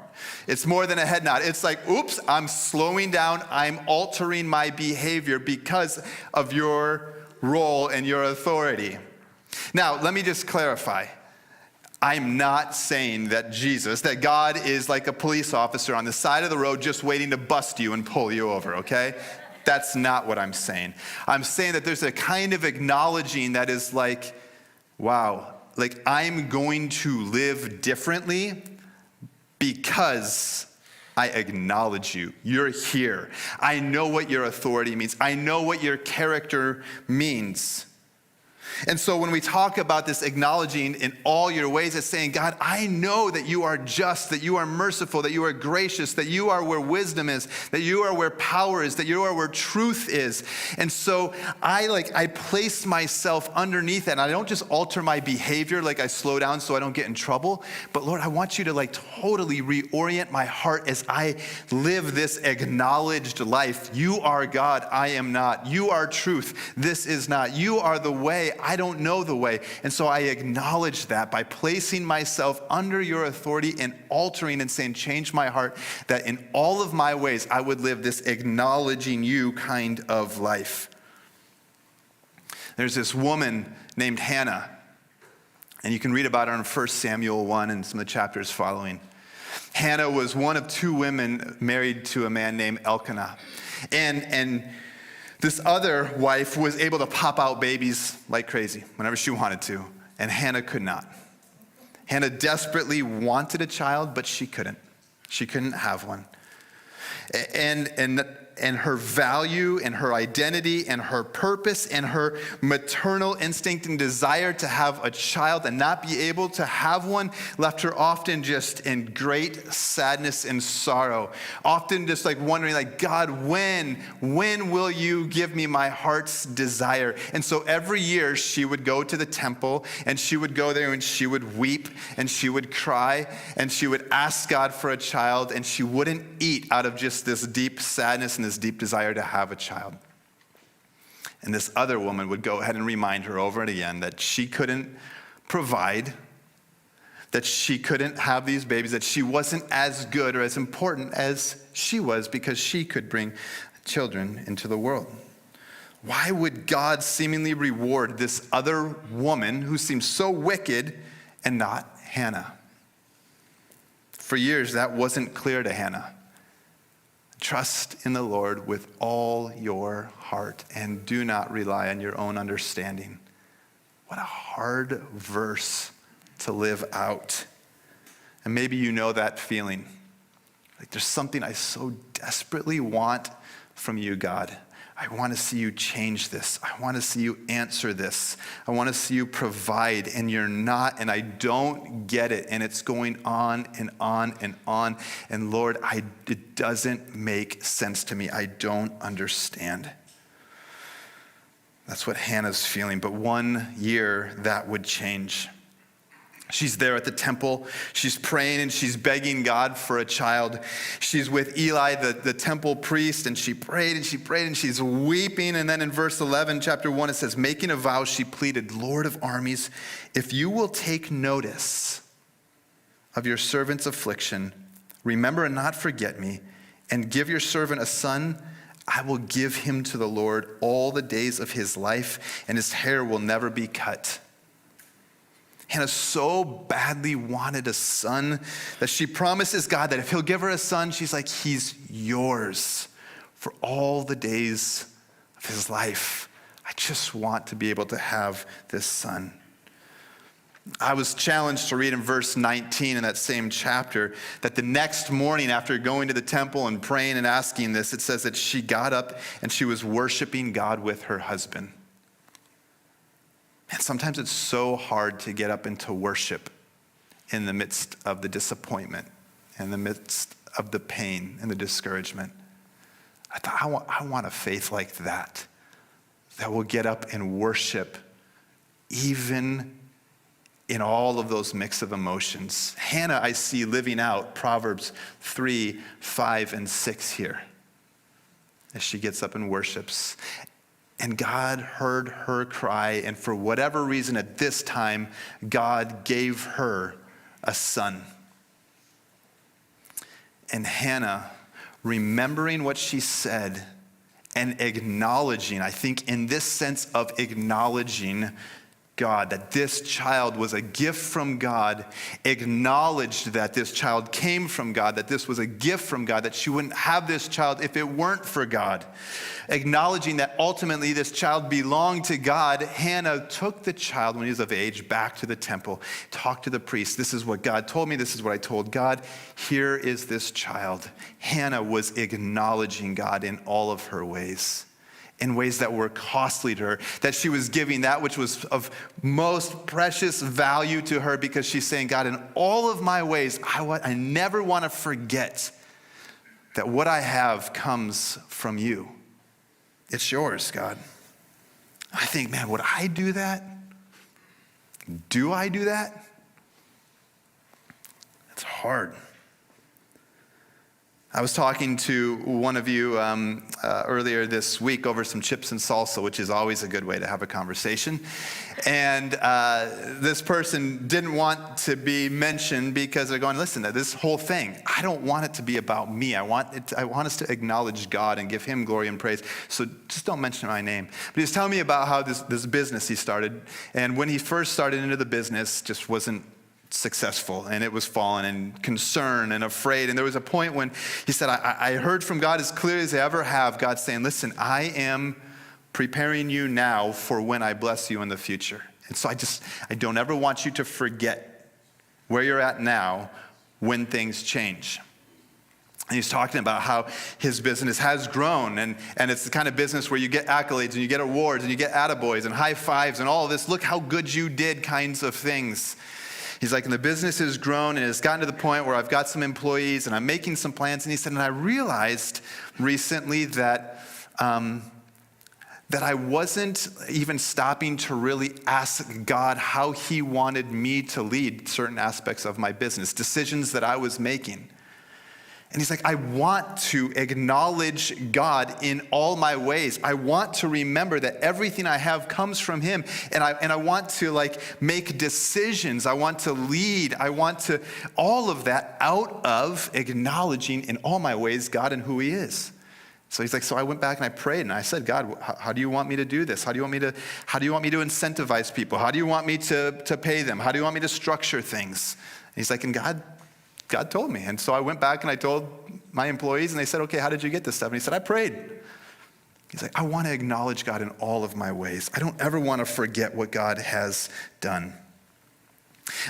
It's more than a head nod. It's like, oops, I'm slowing down. I'm altering my behavior because of your role and your authority. Now, let me just clarify. I'm not saying that that God is like a police officer on the side of the road just waiting to bust you and pull you over, okay? That's not what I'm saying. I'm saying that there's a kind of acknowledging that is like, wow, like I'm going to live differently because I acknowledge you. You're here. I know what your authority means. I know what your character means. And so when we talk about this acknowledging in all your ways, it's saying, God, I know that you are just, that you are merciful, that you are gracious, that you are where wisdom is, that you are where power is, that you are where truth is. And so I place myself underneath that. And I don't just alter my behavior, like I slow down so I don't get in trouble. But Lord, I want you to totally reorient my heart as I live this acknowledged life. You are God, I am not. You are truth, this is not. You are the way, I don't know the way. And so I acknowledge that by placing myself under your authority and altering and saying, change my heart, that in all of my ways I would live this acknowledging you kind of life. There's this woman named Hannah, and you can read about her in 1 Samuel 1 and some of the chapters following. Hannah was one of two women married to a man named Elkanah. And this other wife was able to pop out babies like crazy whenever she wanted to, and Hannah could not. Hannah desperately wanted a child, but she couldn't. She couldn't have one. And her value and her identity and her purpose and her maternal instinct and desire to have a child and not be able to have one left her often just in great sadness and sorrow. Often just wondering God, when will you give me my heart's desire? And so every year she would go to the temple and she would go there and she would weep and she would cry and she would ask God for a child, and she wouldn't eat out of just this deep sadness and this deep desire to have a child. And this other woman would go ahead and remind her over and again that she couldn't provide, that she couldn't have these babies, that she wasn't as good or as important as she was because she could bring children into the world. Why would God seemingly reward this other woman who seems so wicked and not Hannah? For years, that wasn't clear to Hannah. Trust in the Lord with all your heart and do not rely on your own understanding. What a hard verse to live out. And maybe you know that feeling. There's something I so desperately want from you, God. I want to see you change this. I want to see you answer this. I want to see you provide, and you're not, and I don't get it, and it's going on and on and on. And Lord, it doesn't make sense to me. I don't understand. That's what Hannah's feeling. But one year, that would change. She's there at the temple. She's praying and she's begging God for a child. She's with Eli, the temple priest, and she prayed and she prayed and she's weeping. And then in verse 11, chapter 1, it says, making a vow, she pleaded, Lord of armies, if you will take notice of your servant's affliction, remember and not forget me, and give your servant a son, I will give him to the Lord all the days of his life, and his hair will never be cut. Hannah so badly wanted a son that she promises God that if he'll give her a son, she's like, he's yours for all the days of his life. I just want to be able to have this son. I was challenged to read in verse 19 in that same chapter that the next morning after going to the temple and praying and asking this, it says that she got up and she was worshiping God with her husband. And sometimes it's so hard to get up into worship in the midst of the disappointment, in the midst of the pain and the discouragement. I thought, I want a faith like that will get up and worship even in all of those mix of emotions. Hannah, I see living out Proverbs 3, 5, and 6 here as she gets up and worships. And God heard her cry, and for whatever reason at this time, God gave her a son. And Hannah, remembering what she said and acknowledging, I think in this sense of acknowledging God, that this child was a gift from God, acknowledged that this child came from God, that this was a gift from God, that she wouldn't have this child if it weren't for God. Acknowledging that ultimately this child belonged to God, Hannah took the child when he was of age back to the temple, talked to the priest. This is what God told me. This is what I told God. Here is this child. Hannah was acknowledging God in all of her ways, in ways that were costly to her, that she was giving that which was of most precious value to her, because she's saying, God, in all of my ways, I never want to forget that what I have comes from you. It's yours, God. I think, man, would I do that? Do I do that? It's hard. I was talking to one of you earlier this week over some chips and salsa, which is always a good way to have a conversation. And this person didn't want to be mentioned because they're going, listen, this whole thing, I don't want it to be about me. I want us to acknowledge God and give him glory and praise. So just don't mention my name. But he was telling me about how this business he started. And when he first started into the business, just wasn't successful, and it was fallen, and concerned and afraid. And there was a point when he said, I heard from God as clearly as I ever have, God saying, listen, I am preparing you now for when I bless you in the future. And so I don't ever want you to forget where you're at now when things change. And he's talking about how his business has grown, and it's the kind of business where you get accolades and you get awards and you get attaboys and high fives and all of this, look how good you did kinds of things. He's like, and the business has grown and it's gotten to the point where I've got some employees and I'm making some plans. And he said, and I realized recently that I wasn't even stopping to really ask God how he wanted me to lead certain aspects of my business, decisions that I was making. And he's like, I want to acknowledge God in all my ways. I want to remember that everything I have comes from him. And I want to make decisions. I want to lead. I want to, all of that out of acknowledging in all my ways God and who he is. So he's like, so I went back and I prayed and I said, God, how do you want me to do this? How do you want me to incentivize people? How do you want me to pay them? How do you want me to structure things? And he's like, and God told me. And so I went back and I told my employees and they said, okay, how did you get this stuff? And he said, I prayed. He's like, I want to acknowledge God in all of my ways. I don't ever want to forget what God has done.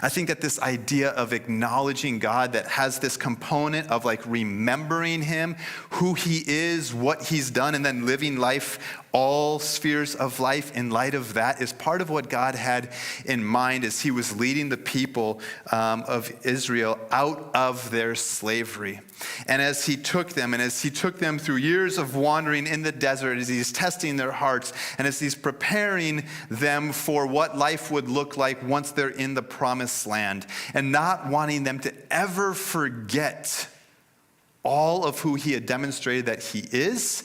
I think that this idea of acknowledging God that has this component of remembering him, who he is, what he's done, and then living life, all spheres of life in light of that, is part of what God had in mind as he was leading the people of Israel out of their slavery. And as he took them through years of wandering in the desert, as he's testing their hearts, and as he's preparing them for what life would look like once they're in the promised land, and not wanting them to ever forget all of who he had demonstrated that he is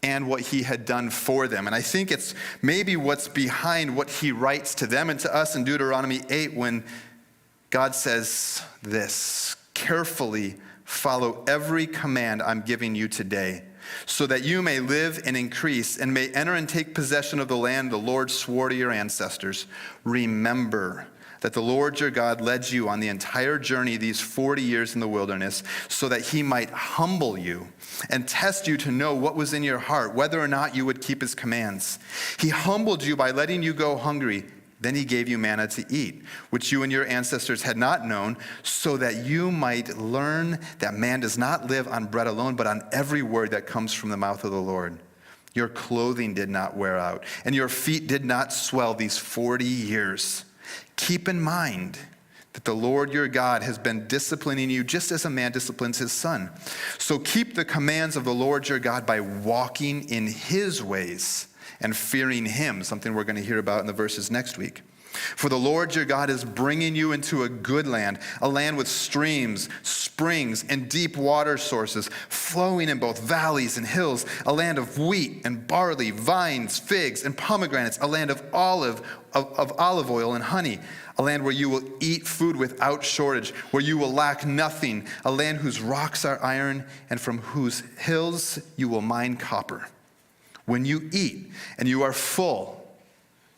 and what he had done for them. And I think it's maybe what's behind what he writes to them and to us in Deuteronomy 8 when God says this, carefully follow every command I'm giving you today, so that you may live and increase and may enter and take possession of the land the Lord swore to your ancestors. Remember that the Lord your God led you on the entire journey these 40 years in the wilderness, so that he might humble you and test you to know what was in your heart, whether or not you would keep his commands. He humbled you by letting you go hungry. Then he gave you manna to eat, which you and your ancestors had not known, so that you might learn that man does not live on bread alone, but on every word that comes from the mouth of the Lord. Your clothing did not wear out, and your feet did not swell these 40 years. Keep in mind that the Lord your God has been disciplining you just as a man disciplines his son. So keep the commands of the Lord your God by walking in his ways and fearing him, something we're going to hear about in the verses next week. For the Lord your God is bringing you into a good land, a land with streams, springs, and deep water sources, flowing in both valleys and hills, a land of wheat and barley, vines, figs, and pomegranates, a land of olive oil and honey, a land where you will eat food without shortage, where you will lack nothing, a land whose rocks are iron and from whose hills you will mine copper. When you eat and you are full,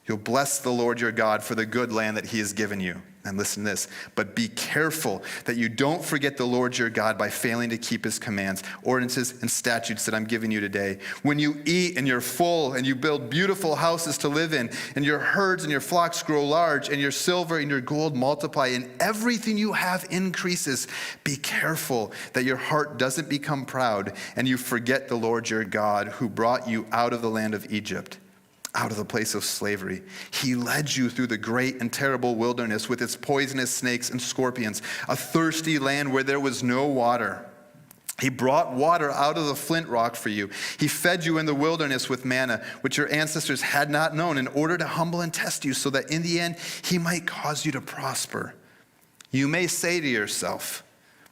you'll bless the Lord your God for the good land that he has given you. And listen to this, but be careful that you don't forget the Lord your God by failing to keep his commands, ordinances, and statutes that I'm giving you today. When you eat and you're full and you build beautiful houses to live in, and your herds and your flocks grow large, and your silver and your gold multiply, and everything you have increases, be careful that your heart doesn't become proud and you forget the Lord your God who brought you out of the land of Egypt, out of the place of slavery. He led you through the great and terrible wilderness with its poisonous snakes and scorpions, a thirsty land where there was no water. He brought water out of the flint rock for you. He fed you in the wilderness with manna, which your ancestors had not known, in order to humble and test you, so that in the end he might cause you to prosper. You may say to yourself,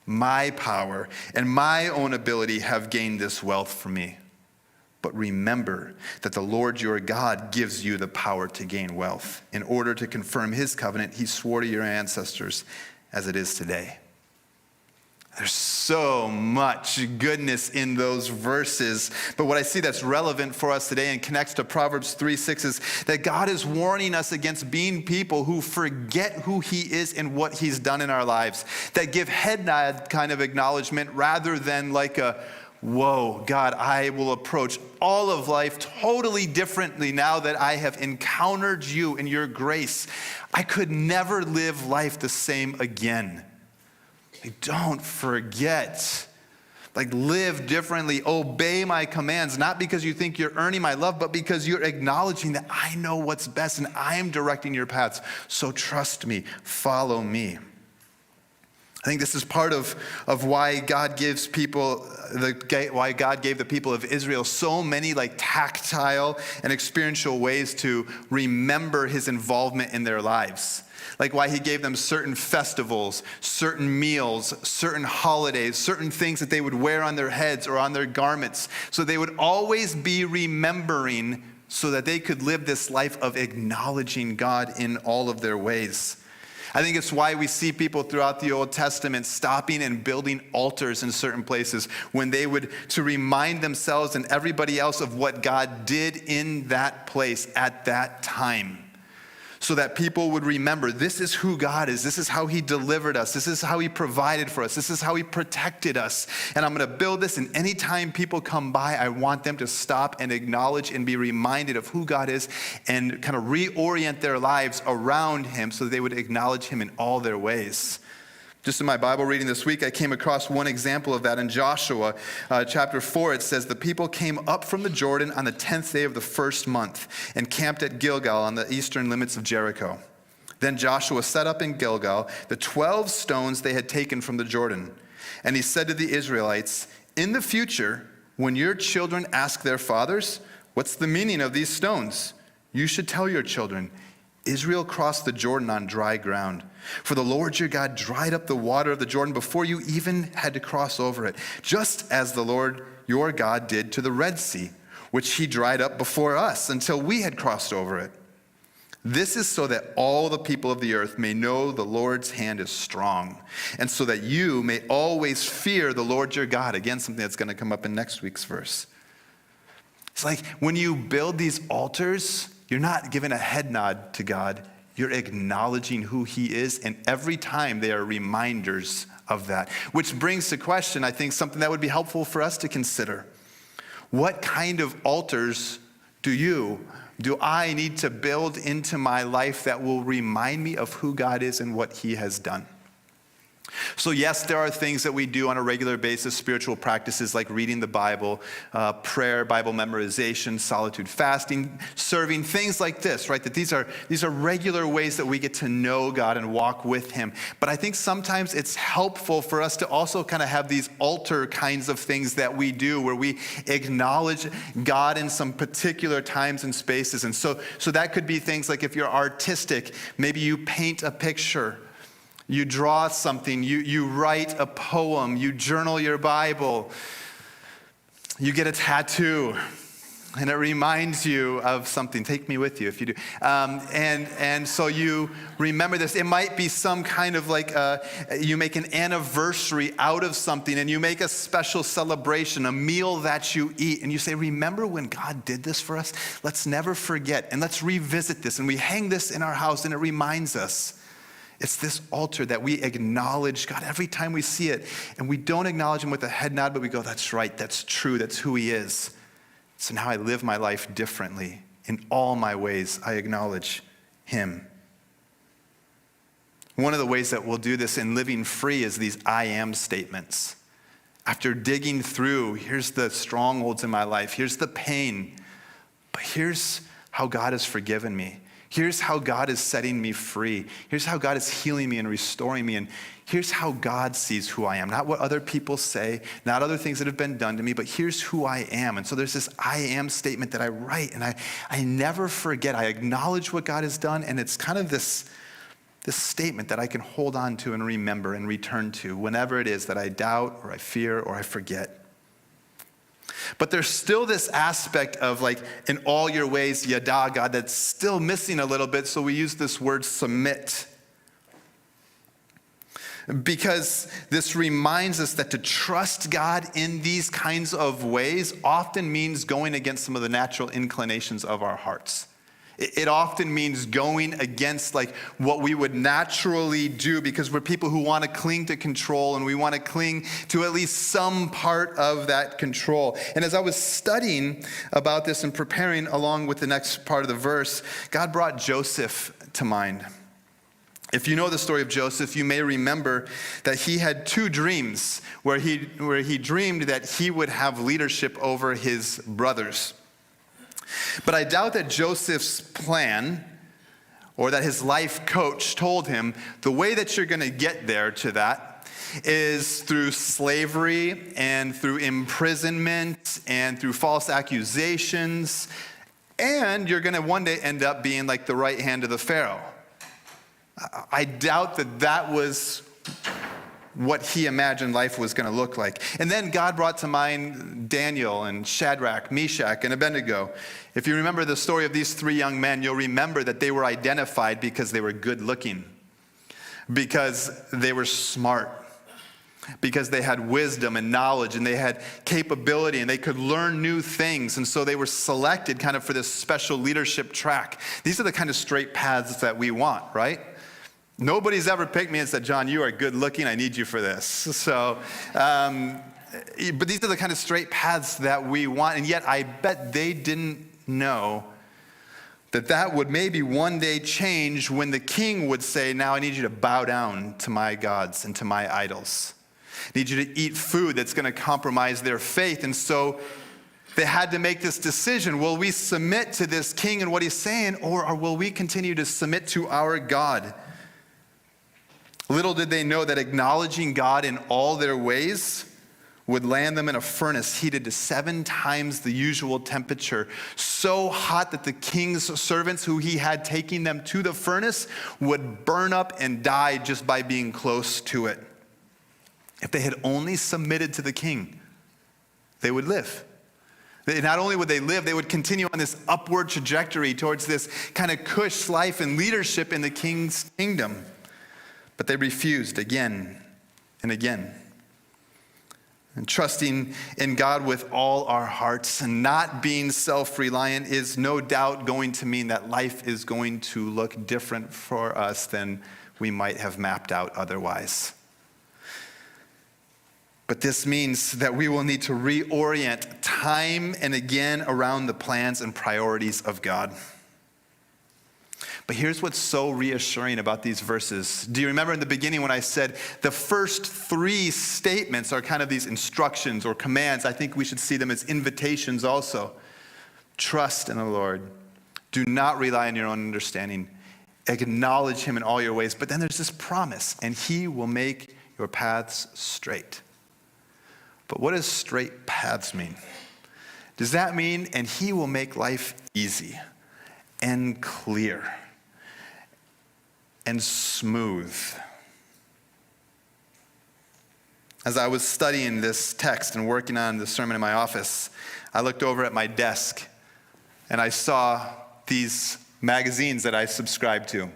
my power and my own ability have gained this wealth for me. But remember that the Lord your God gives you the power to gain wealth in order to confirm his covenant he swore to your ancestors as it is today. There's so much goodness in those verses, but what I see that's relevant for us today and connects to Proverbs 3:6 is that God is warning us against being people who forget who he is and what he's done in our lives, that give head nod kind of acknowledgement rather than like a, whoa, God, I will approach all of life totally differently now that I have encountered you in your grace. I could never live life the same again. Don't forget. Live differently. Obey my commands, not because you think you're earning my love, but because you're acknowledging that I know what's best and I am directing your paths. So trust me, follow me. I think this is part of why God gives why God gave the people of Israel so many tactile and experiential ways to remember his involvement in their lives. Like why he gave them certain festivals, certain meals, certain holidays, certain things that they would wear on their heads or on their garments. So they would always be remembering so that they could live this life of acknowledging God in all of their ways. I think it's why we see people throughout the Old Testament stopping and building altars in certain places when they would, to remind themselves and everybody else of what God did in that place at that time. So that people would remember, this is who God is. This is how he delivered us. This is how he provided for us. This is how he protected us. And I'm going to build this, and anytime people come by, I want them to stop and acknowledge and be reminded of who God is and kind of reorient their lives around him so that they would acknowledge him in all their ways. Just in my Bible reading this week, I came across one example of that in Joshua chapter 4. It says, the people came up from the Jordan on the 10th day of the first month and camped at Gilgal on the eastern limits of Jericho. Then Joshua set up in Gilgal the 12 stones they had taken from the Jordan. And he said to the Israelites, in the future, when your children ask their fathers, what's the meaning of these stones? You should tell your children, Israel crossed the Jordan on dry ground. For the Lord your God dried up the water of the Jordan before you even had to cross over it, just as the Lord your God did to the Red Sea, which he dried up before us until we had crossed over it. This is so that all the people of the earth may know the Lord's hand is strong, and so that you may always fear the Lord your God. Again, something that's going to come up in next week's verse. It's like when you build these altars, you're not giving a head nod to God. You're acknowledging who he is, and every time they are reminders of that. Which brings to question, I think, something that would be helpful for us to consider. What kind of altars do I need to build into my life that will remind me of who God is and what he has done? So yes, there are things that we do on a regular basis, spiritual practices like reading the Bible, prayer, Bible memorization, solitude fasting, serving, things like this, right? That these are regular ways that we get to know God and walk with him. But I think sometimes it's helpful for us to also kind of have these altar kinds of things that we do where we acknowledge God in some particular times and spaces. And so that could be things like if you're artistic, maybe you paint a picture. You draw something, you write a poem, you journal your Bible, you get a tattoo, and it reminds you of something. Take me with you if you do. And so you remember this. It might be some kind of like, you make an anniversary out of something, and you make a special celebration, a meal that you eat, and you say, remember when God did this for us? Let's never forget, and let's revisit this. And we hang this in our house, and it reminds us. It's this altar that we acknowledge God every time we see it. And we don't acknowledge him with a head nod, but we go, that's right, that's true, that's who he is. So now I live my life differently. In all my ways, I acknowledge him. One of the ways that we'll do this in living free is these I am statements. After digging through, here's the strongholds in my life, here's the pain, but here's how God has forgiven me. Here's how God is setting me free. Here's how God is healing me and restoring me. And here's how God sees who I am. Not what other people say, not other things that have been done to me, but here's who I am. And so there's this I am statement that I write, and I never forget. I acknowledge what God has done, and it's kind of this statement that I can hold on to and remember and return to whenever it is that I doubt or I fear or I forget. But there's still this aspect of like, in all your ways, yada, God, that's still missing a little bit, so we use this word submit. Because this reminds us that to trust God in these kinds of ways often means going against some of the natural inclinations of our hearts. It often means going against like what we would naturally do because we're people who want to cling to control and we want to cling to at least some part of that control. And as I was studying about this and preparing along with the next part of the verse, God brought Joseph to mind. If you know the story of Joseph, you may remember that he had two dreams where he dreamed that he would have leadership over his brothers. But I doubt that Joseph's plan or that his life coach told him the way that you're going to get there to that is through slavery and through imprisonment and through false accusations, and you're going to one day end up being like the right hand of the Pharaoh. I doubt that was what he imagined life was going to look like. And then God brought to mind Daniel and Shadrach, Meshach, and Abednego. If you remember the story of these three young men, you'll remember that they were identified because they were good looking, because they were smart, because they had wisdom and knowledge and they had capability and they could learn new things. And so they were selected kind of for this special leadership track. These are the kind of straight paths that we want, right? Nobody's ever picked me and said, John, you are good looking, I need you for this. So, but these are the kind of straight paths that we want. And yet I bet they didn't know that would maybe one day change when the king would say, now I need you to bow down to my gods and to my idols. I need you to eat food that's going to compromise their faith. And so they had to make this decision. Will we submit to this king and what he's saying, or will we continue to submit to our God? Little did they know that acknowledging God in all their ways would land them in a furnace heated to 7 times the usual temperature, so hot that the king's servants who he had taking them to the furnace would burn up and die just by being close to it. If they had only submitted to the king, they would live. Not only would they live, they would continue on this upward trajectory towards this kind of cush life and leadership in the king's kingdom. But they refused again and again. And trusting in God with all our hearts and not being self-reliant is no doubt going to mean that life is going to look different for us than we might have mapped out otherwise. But this means that we will need to reorient time and again around the plans and priorities of God. But here's what's so reassuring about these verses. Do you remember in the beginning when I said the first 3 statements are kind of these instructions or commands? I think we should see them as invitations also. Trust in the Lord. Do not rely on your own understanding. Acknowledge him in all your ways. But then there's this promise, and he will make your paths straight. But what does straight paths mean? Does that mean, and he will make life easy and clear and smooth? As I was studying this text and working on the sermon in my office, I looked over at my desk and I saw these magazines that I subscribe to.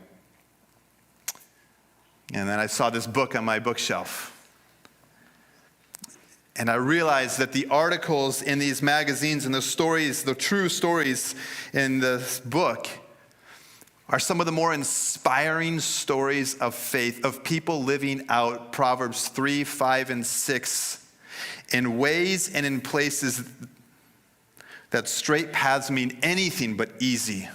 And then I saw this book on my bookshelf. And I realized that the articles in these magazines and the stories, the true stories in this book, are some of the more inspiring stories of faith, of people living out Proverbs 3, 5, and 6 in ways and in places that straight paths mean anything but easy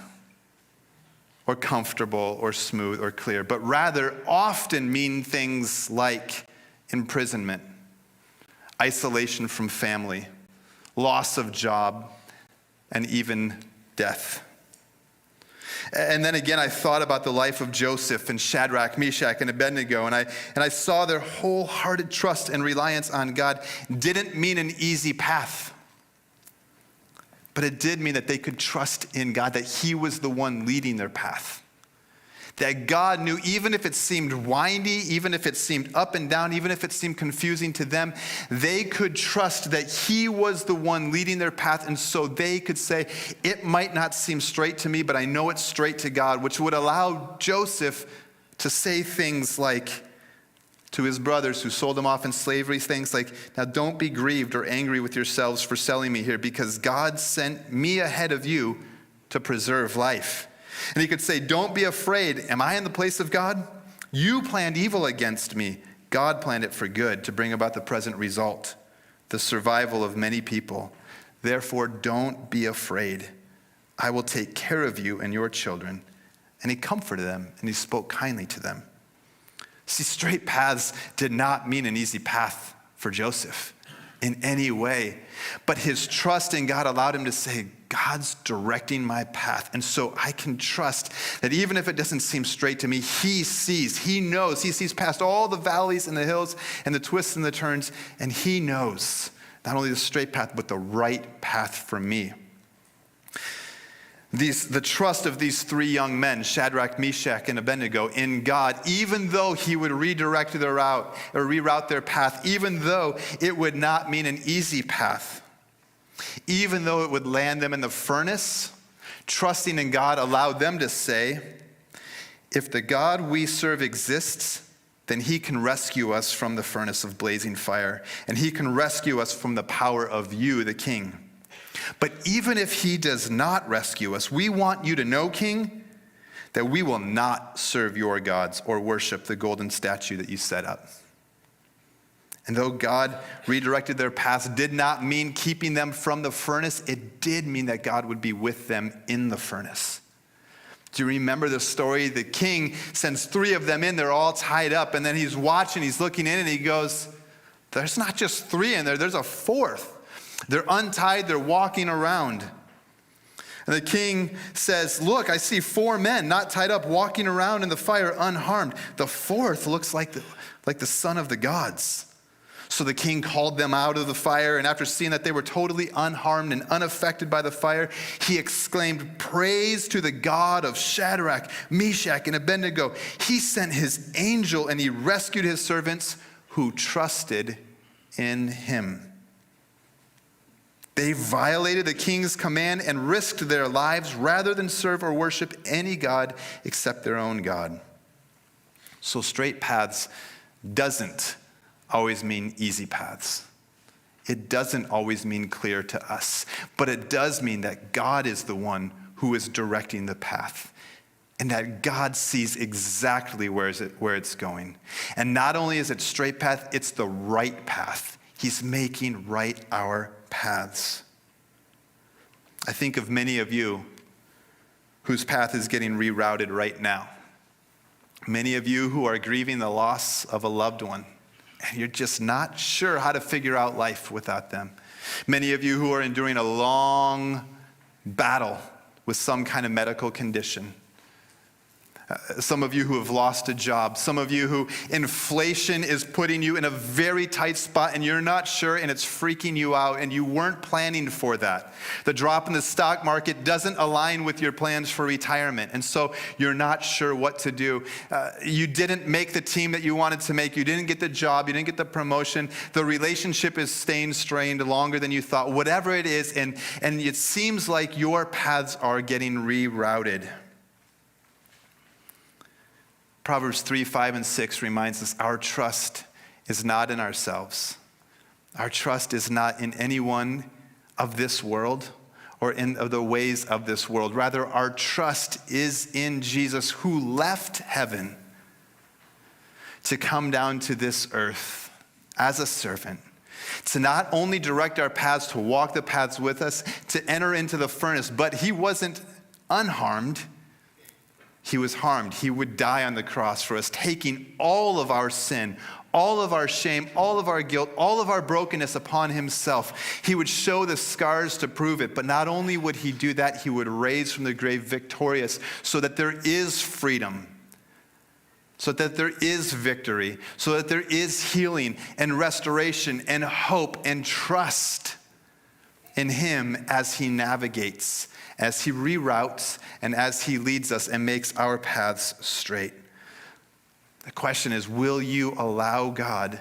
or comfortable or smooth or clear, but rather often mean things like imprisonment, isolation from family, loss of job, and even death. And then again, I thought about the life of Joseph and Shadrach, Meshach, and Abednego, and I saw their wholehearted trust and reliance on God didn't mean an easy path. But it did mean that they could trust in God, that he was the one leading their path. That God knew, even if it seemed windy, even if it seemed up and down, even if it seemed confusing to them, they could trust that he was the one leading their path. And so they could say, it might not seem straight to me, but I know it's straight to God, which would allow Joseph to say things like, to his brothers who sold him off in slavery, things like, now don't be grieved or angry with yourselves for selling me here, because God sent me ahead of you to preserve life. And he could say, don't be afraid. Am I in the place of God? You planned evil against me. God planned it for good, to bring about the present result, the survival of many people. Therefore, don't be afraid. I will take care of you and your children. And he comforted them, and he spoke kindly to them. See, straight paths did not mean an easy path for Joseph in any way. But his trust in God allowed him to say, God's directing my path. And so I can trust that even if it doesn't seem straight to me, he sees, he knows, he sees past all the valleys and the hills and the twists and the turns, and he knows not only the straight path, but the right path for me. The trust of these 3 young men, Shadrach, Meshach, and Abednego, in God, even though he would redirect their route or reroute their path, even though it would not mean an easy path, even though it would land them in the furnace, trusting in God allowed them to say, if the God we serve exists, then he can rescue us from the furnace of blazing fire, and he can rescue us from the power of you, the king. But even if he does not rescue us, we want you to know, King, that we will not serve your gods or worship the golden statue that you set up. And though God redirected their paths, did not mean keeping them from the furnace. It did mean that God would be with them in the furnace. Do you remember the story? The king sends 3 of them in. They're all tied up. And then he's watching, he's looking in, and he goes, there's not just 3 in there, there's a 4th. They're untied, they're walking around. And the king says, look, I see 4 men not tied up, walking around in the fire unharmed. The 4th looks like the son of the gods. So the king called them out of the fire, and after seeing that they were totally unharmed and unaffected by the fire, he exclaimed, praise to the God of Shadrach, Meshach, and Abednego. He sent his angel and he rescued his servants who trusted in him. They violated the king's command and risked their lives rather than serve or worship any god except their own God. So straight paths doesn't always mean easy paths. It doesn't always mean clear to us, but it does mean that God is the one who is directing the path, and that God sees exactly where it's going. And not only is it straight path, it's the right path. He's making right our paths. I think of many of you whose path is getting rerouted right now. Many of you who are grieving the loss of a loved one, and you're just not sure how to figure out life without them. Many of you who are enduring a long battle with some kind of medical condition. Some of you who have lost a job. Some of you who inflation is putting you in a very tight spot and you're not sure and it's freaking you out and you weren't planning for that. The drop in the stock market doesn't align with your plans for retirement, and so you're not sure what to do. You didn't make the team that you wanted to make. You didn't get the job. You didn't get the promotion. The relationship is staying strained longer than you thought. Whatever it is, and it seems like your paths are getting rerouted. Proverbs 3, 5, and 6 reminds us our trust is not in ourselves. Our trust is not in anyone of this world or in the ways of this world. Rather, our trust is in Jesus, who left heaven to come down to this earth as a servant, to not only direct our paths, to walk the paths with us, to enter into the furnace, but he wasn't unharmed. He was harmed. He would die on the cross for us, taking all of our sin, all of our shame, all of our guilt, all of our brokenness upon himself. He would show the scars to prove it. But not only would he do that, he would raise from the grave victorious, so that there is freedom, so that there is victory, so that there is healing and restoration and hope and trust in him as he navigates, as he reroutes, and as he leads us and makes our paths straight. The question is, will you allow God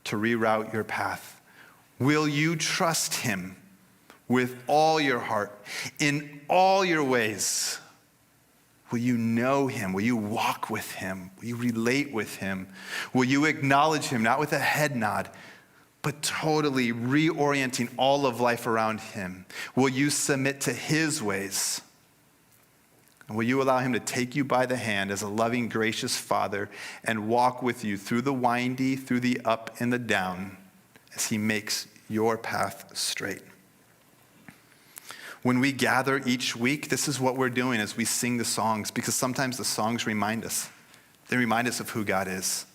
to reroute your path? Will you trust him with all your heart, in all your ways? Will you know him? Will you walk with him? Will you relate with him? Will you acknowledge him, not with a head nod, but totally reorienting all of life around him? Will you submit to his ways? And will you allow him to take you by the hand as a loving, gracious father and walk with you through the windy, through the up and the down, as he makes your path straight? When we gather each week, this is what we're doing as we sing the songs, because sometimes the songs remind us. They remind us of who God is.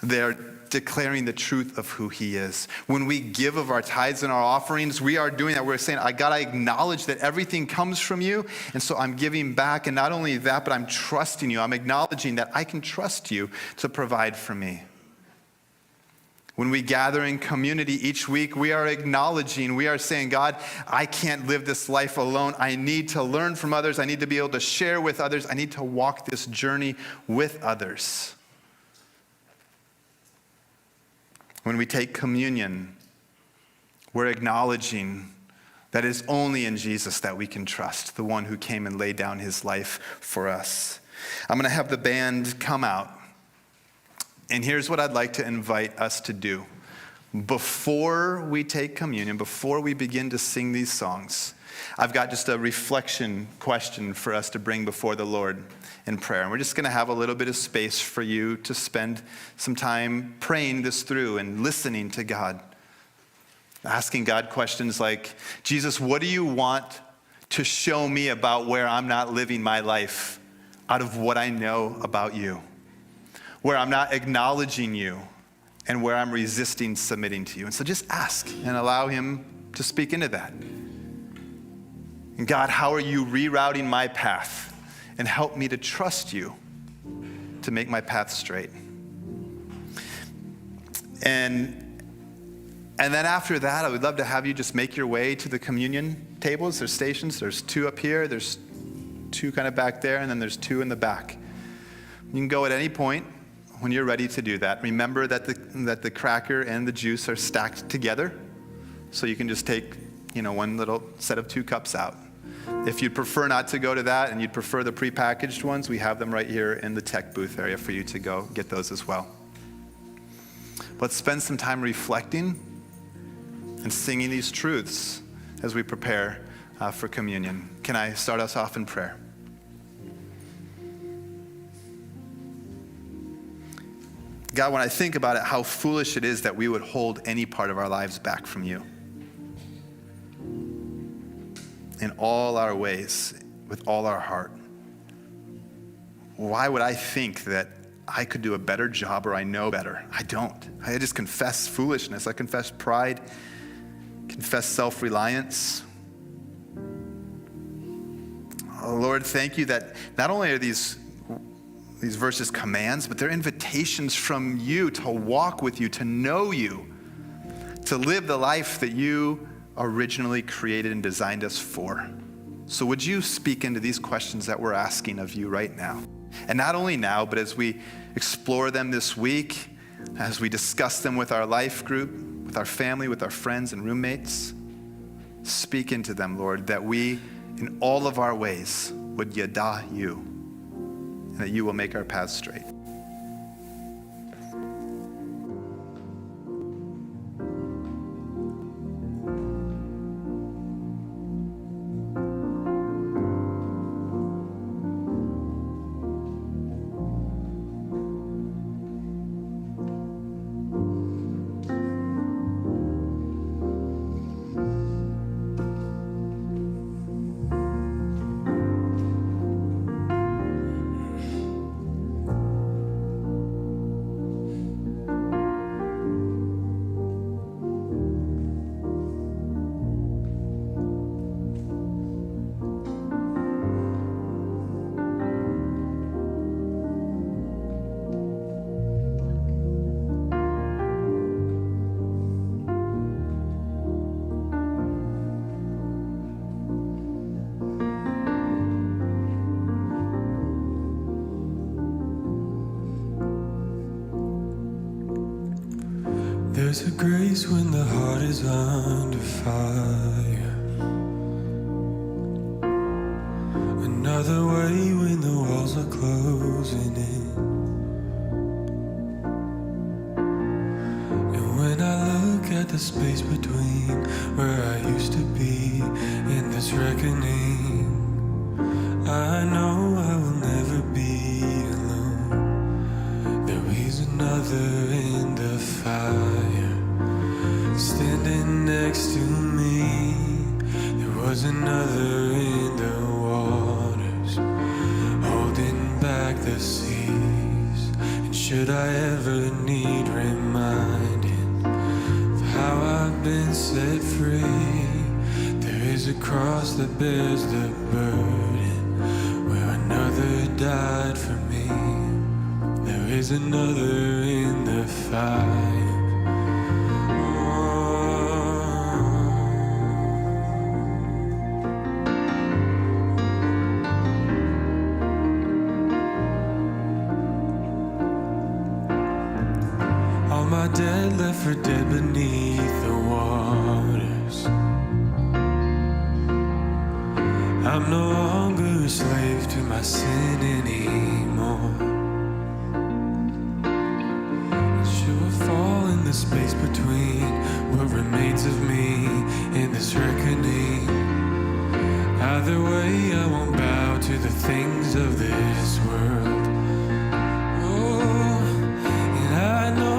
They're declaring the truth of who he is. When we give of our tithes and our offerings, we are doing that. We're saying, I gotta acknowledge that everything comes from you, and so I'm giving back. And not only that, but I'm trusting you. I'm acknowledging that I can trust you to provide for me. When we gather in community each week, we are acknowledging, we are saying, God, I can't live this life alone. I need to learn from others. I need to be able to share with others. I need to walk this journey with others. When we take communion, we're acknowledging that it's only in Jesus that we can trust, the one who came and laid down his life for us. I'm going to have the band come out. And here's what I'd like to invite us to do. Before we take communion, before we begin to sing these songs, I've got just a reflection question for us to bring before the Lord in prayer. And we're just going to have a little bit of space for you to spend some time praying this through and listening to God. Asking God questions like, Jesus, what do you want to show me about where I'm not living my life out of what I know about you? Where I'm not acknowledging you and where I'm resisting submitting to you. And so just ask and allow him to speak into that. And God, how are you rerouting my path? And help me to trust you to make my path straight. And then after that, I would love to have you just make your way to the communion tables. There's stations. There's 2 up here. There's 2 kind of back there. And then there's 2 in the back. You can go at any point when you're ready to do that. Remember that the cracker and the juice are stacked together. So you can just take, one little set of 2 cups out. If you'd prefer not to go to that and you'd prefer the prepackaged ones, we have them right here in the tech booth area for you to go get those as well. Let's spend some time reflecting and singing these truths as we prepare for communion. Can I start us off in prayer? God, when I think about it, how foolish it is that we would hold any part of our lives back from you. In all our ways, with all our heart. Why would I think that I could do a better job or I know better? I don't. I just confess foolishness. I confess pride, confess self-reliance. Oh, Lord, thank you that not only are these verses commands, but they're invitations from you to walk with you, to know you, to live the life that you originally created and designed us for. So would you speak into these questions that we're asking of you right now? And not only now, but as we explore them this week, as we discuss them with our life group, with our family, with our friends and roommates, speak into them, Lord, that we, in all of our ways, would yada you, and that you will make our paths straight. There's a grace when the heart is under fire. Another way when the walls are closing in. And when I look at the space between where I used to be in this reckoning, I know I will never be alone. There is another in the fire. Standing next to me, there was another in the waters, holding back the seas. And should I ever need reminding of how I've been set free, there is a cross that bears the burden, where another died for me. There is another in the fire. My dead left for dead beneath the waters. I'm no longer a slave to my sin anymore. And should I fall in the space between what remains of me in this reckoning? Either way, I won't bow to the things of this world. Oh, and I know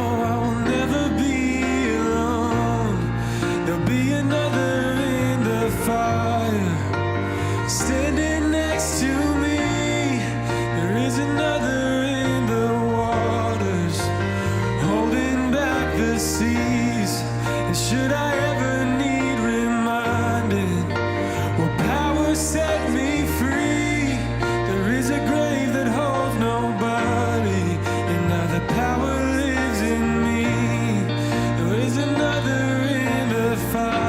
standing next to me, there is another in the waters, holding back the seas. And should I ever need reminding what power set me free, there is a grave that holds nobody, and now the power lives in me. There is another in the fire.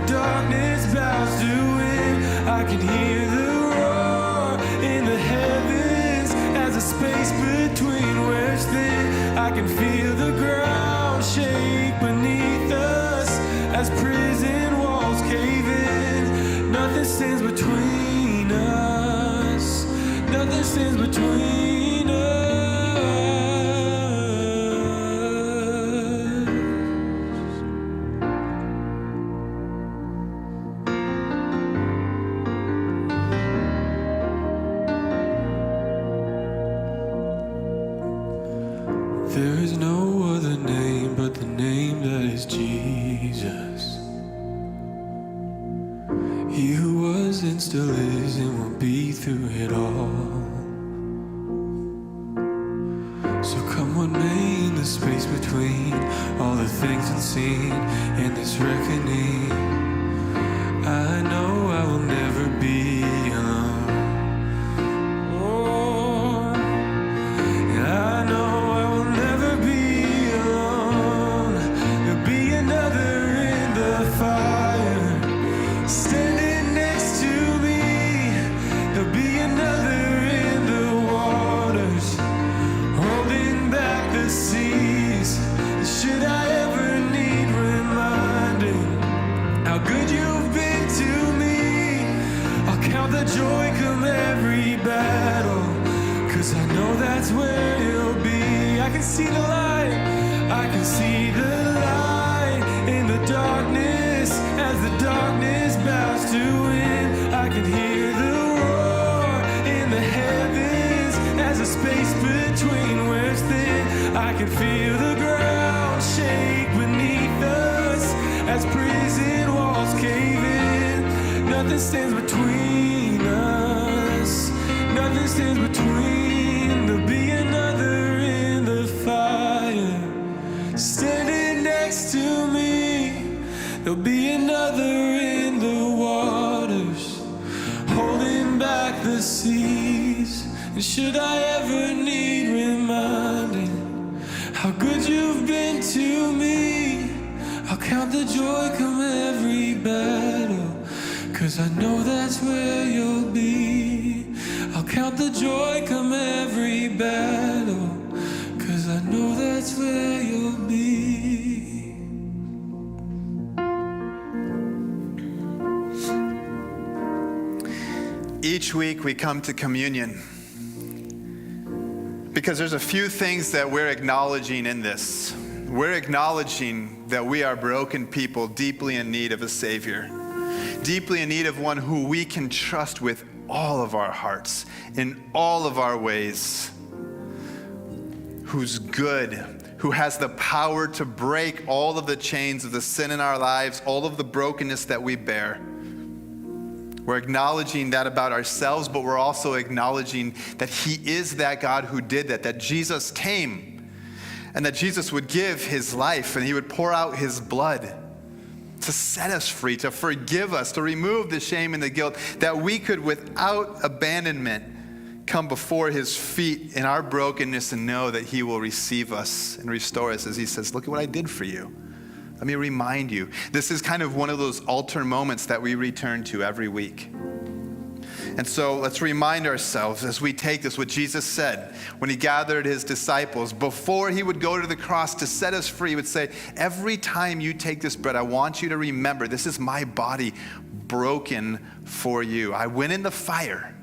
Darkness bows to it. I can hear the roar in the heavens as the space between wears thin. I can feel the ground shake beneath us as prison walls cave in. Nothing stands between us. nothing stands between us. There is no other name but the name that is Jesus. He who was and still is and will be through it all. So come what may in the space between all the things unseen and this reckoning, I know I will never be alone. Oh, and I know I will never be alone. There'll be another in the fire standing next to me. There'll be another in the waters holding back the seas. Should I ever need reminding how good you've been to me, I'll count the joy come every battle, 'cause I know that's where you'll be. I can see the light, I can see the light in the darkness as the darkness bows to win. I can hear the roar in the heavens as the space between wears thin. I can feel the ground shake beneath us as prison walls cave in. Nothing stands between us. Nothing stands between. There'll be another in the fire standing next to me. There'll be another in the waters holding back the seas. And should I ever need reminding how good you've been to me, I'll count the joy come every battle, 'cause I know that's where you'll be. I'll count the joy come every battle, 'cause I know that's where you'll be. Each week we come to communion because there's a few things that we're acknowledging in this. We're acknowledging that we are broken people deeply in need of a Savior, deeply in need of one who we can trust with all of our hearts, in all of our ways, who's good, who has the power to break all of the chains of the sin in our lives, all of the brokenness that we bear. We're acknowledging that about ourselves, but we're also acknowledging that He is that God who did that Jesus came, and that Jesus would give His life, and He would pour out His blood to set us free, to forgive us, to remove the shame and the guilt, that we could, without abandonment, come before His feet in our brokenness and know that He will receive us and restore us, as He says, look at what I did for you. Let me remind you. This is kind of one of those altar moments that we return to every week. And so let's remind ourselves as we take this, what Jesus said when He gathered His disciples. Before He would go to the cross to set us free, He would say, every time you take this bread, I want you to remember, this is my body broken for you. I went in the fire,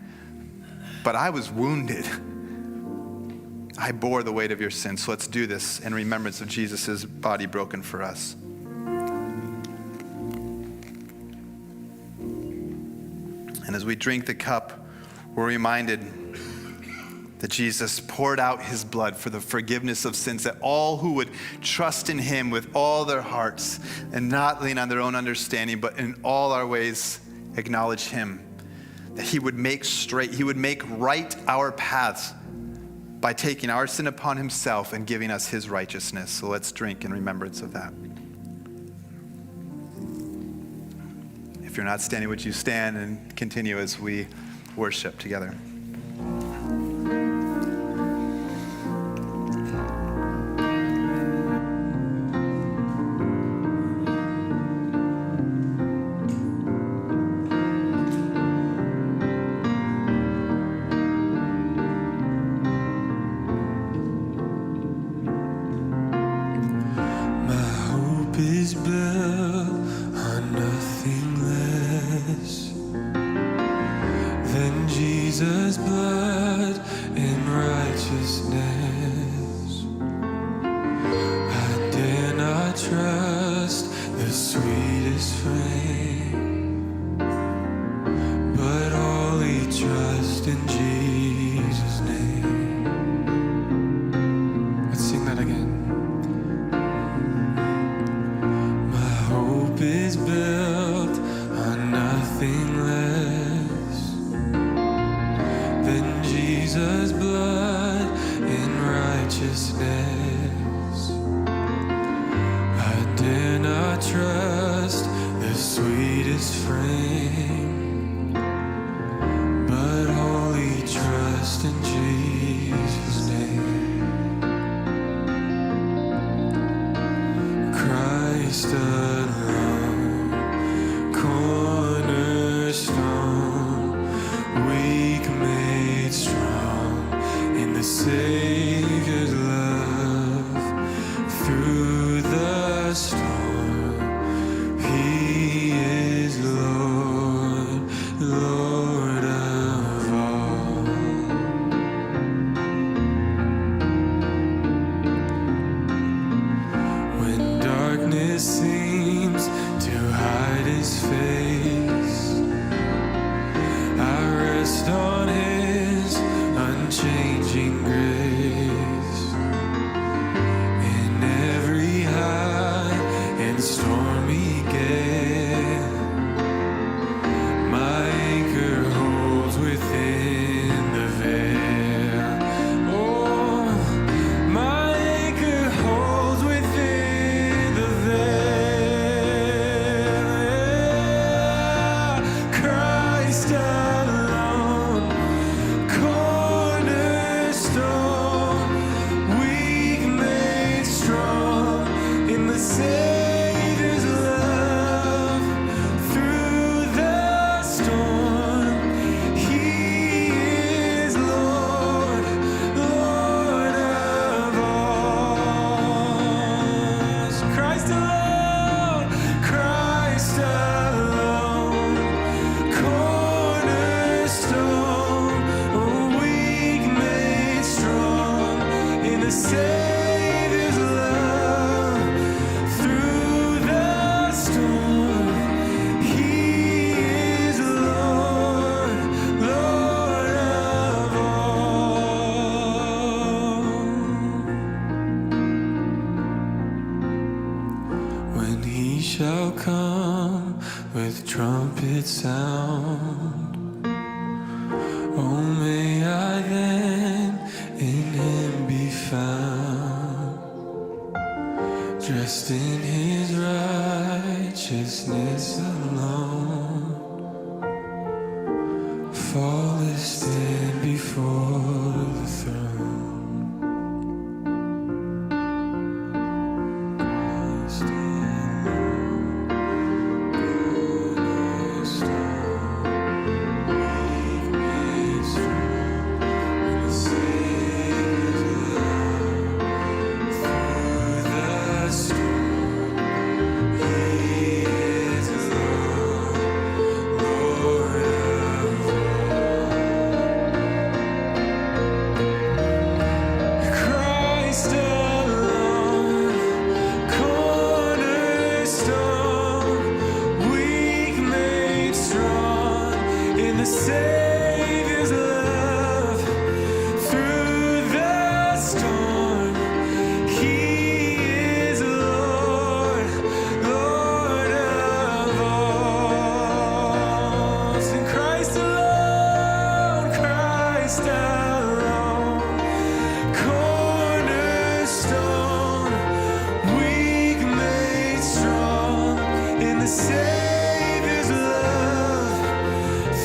but I was wounded. I bore the weight of your sins. So let's do this in remembrance of Jesus' body broken for us. And as we drink the cup, we're reminded that Jesus poured out His blood for the forgiveness of sins, that all who would trust in Him with all their hearts and not lean on their own understanding, but in all our ways acknowledge Him, that He would make straight, He would make right our paths by taking our sin upon Himself and giving us His righteousness. So let's drink in remembrance of that. If you're not standing, would you stand and continue as we worship together? trust the sweetest frame, but only trust in Jesus' name. Let's sing that again. My hope is built on nothing less than Jesus' blood in righteousness. I dare not trust the sweetest frame, but only trust in Jesus' name. Christ alone, cornerstone, weak made strong in the Savior's love. Through the storm, He is Lord, Lord of all. When darkness seems to hide His face, I rest on His unchanging grace. In every high and stormy gale, my anchor holds within the veil. Oh, my anchor holds within the veil. Christ alone, cornerstone, weak made strong in the Savior's love. Through the storm, He is Lord, Lord of all. So Christ alone, Christ alone, cornerstone, weak made strong in the Savior's love. Through the storm, He is Lord, Lord of all. When He shall come with trumpet sound, oh, may I then in Him be found, dressed in His righteousness alone, faultless stand before the throne. Christ alone, cornerstone, weak made strong in the Savior's love. Through the storm, He is Lord, Lord of all. Christ alone, cornerstone, weak made strong in the Savior's love. Through the storm, He is Lord, Lord of all. Sing Christ alone, Christ alone, cornerstone, weak made strong in the Savior's love.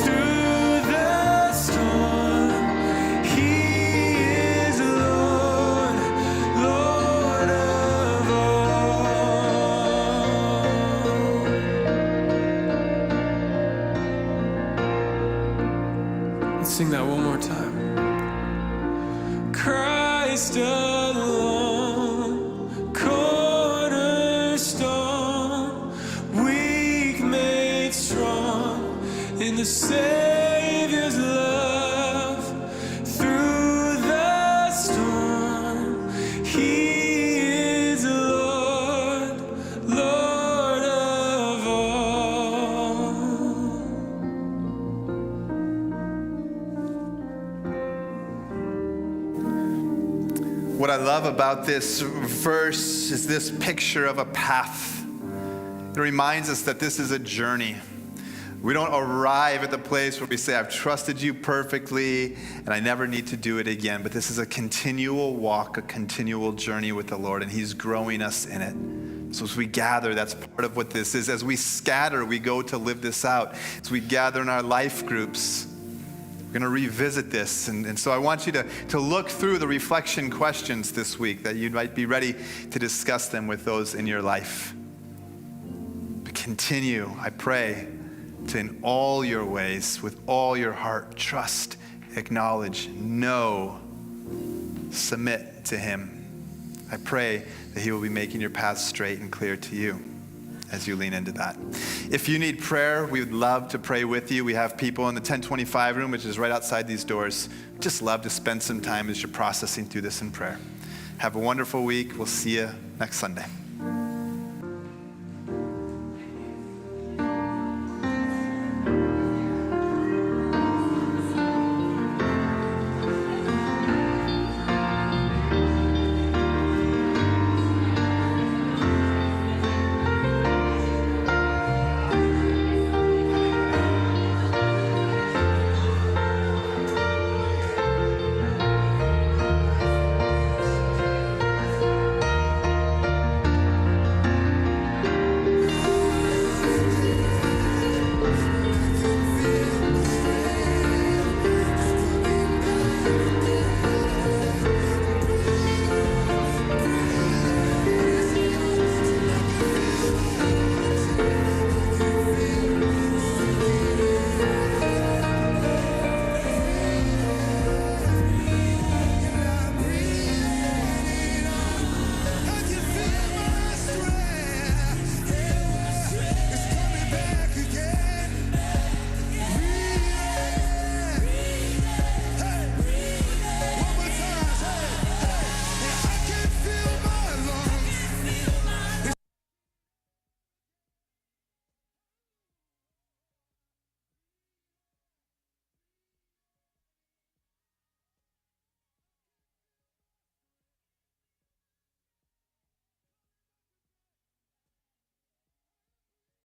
Through the storm, He is Lord, Lord of all. Let's sing that one more time. Christ alone, cornerstone, weak made strong in the Savior's love. Through the storm, He is Lord, What I love about this verse is this picture of a path. It reminds us that this is a journey. We don't arrive at the place where we say, I've trusted you perfectly and I never need to do it again. But this is a continual walk, a continual journey with the Lord, and He's growing us in it. So as we gather, that's part of what this is. As we scatter, we go to live this out. As we gather in our life groups, we're going to revisit this. And so I want you to look through the reflection questions this week, that you might be ready to discuss them with those in your life. But continue, I pray, to in all your ways, with all your heart, trust, acknowledge, know, submit to Him. I pray that He will be making your path straight and clear to you as you lean into that. If you need prayer, we would love to pray with you. We have people in the 1025 room, which is right outside these doors. Just love to spend some time as you're processing through this in prayer. Have a wonderful week. We'll see you next Sunday.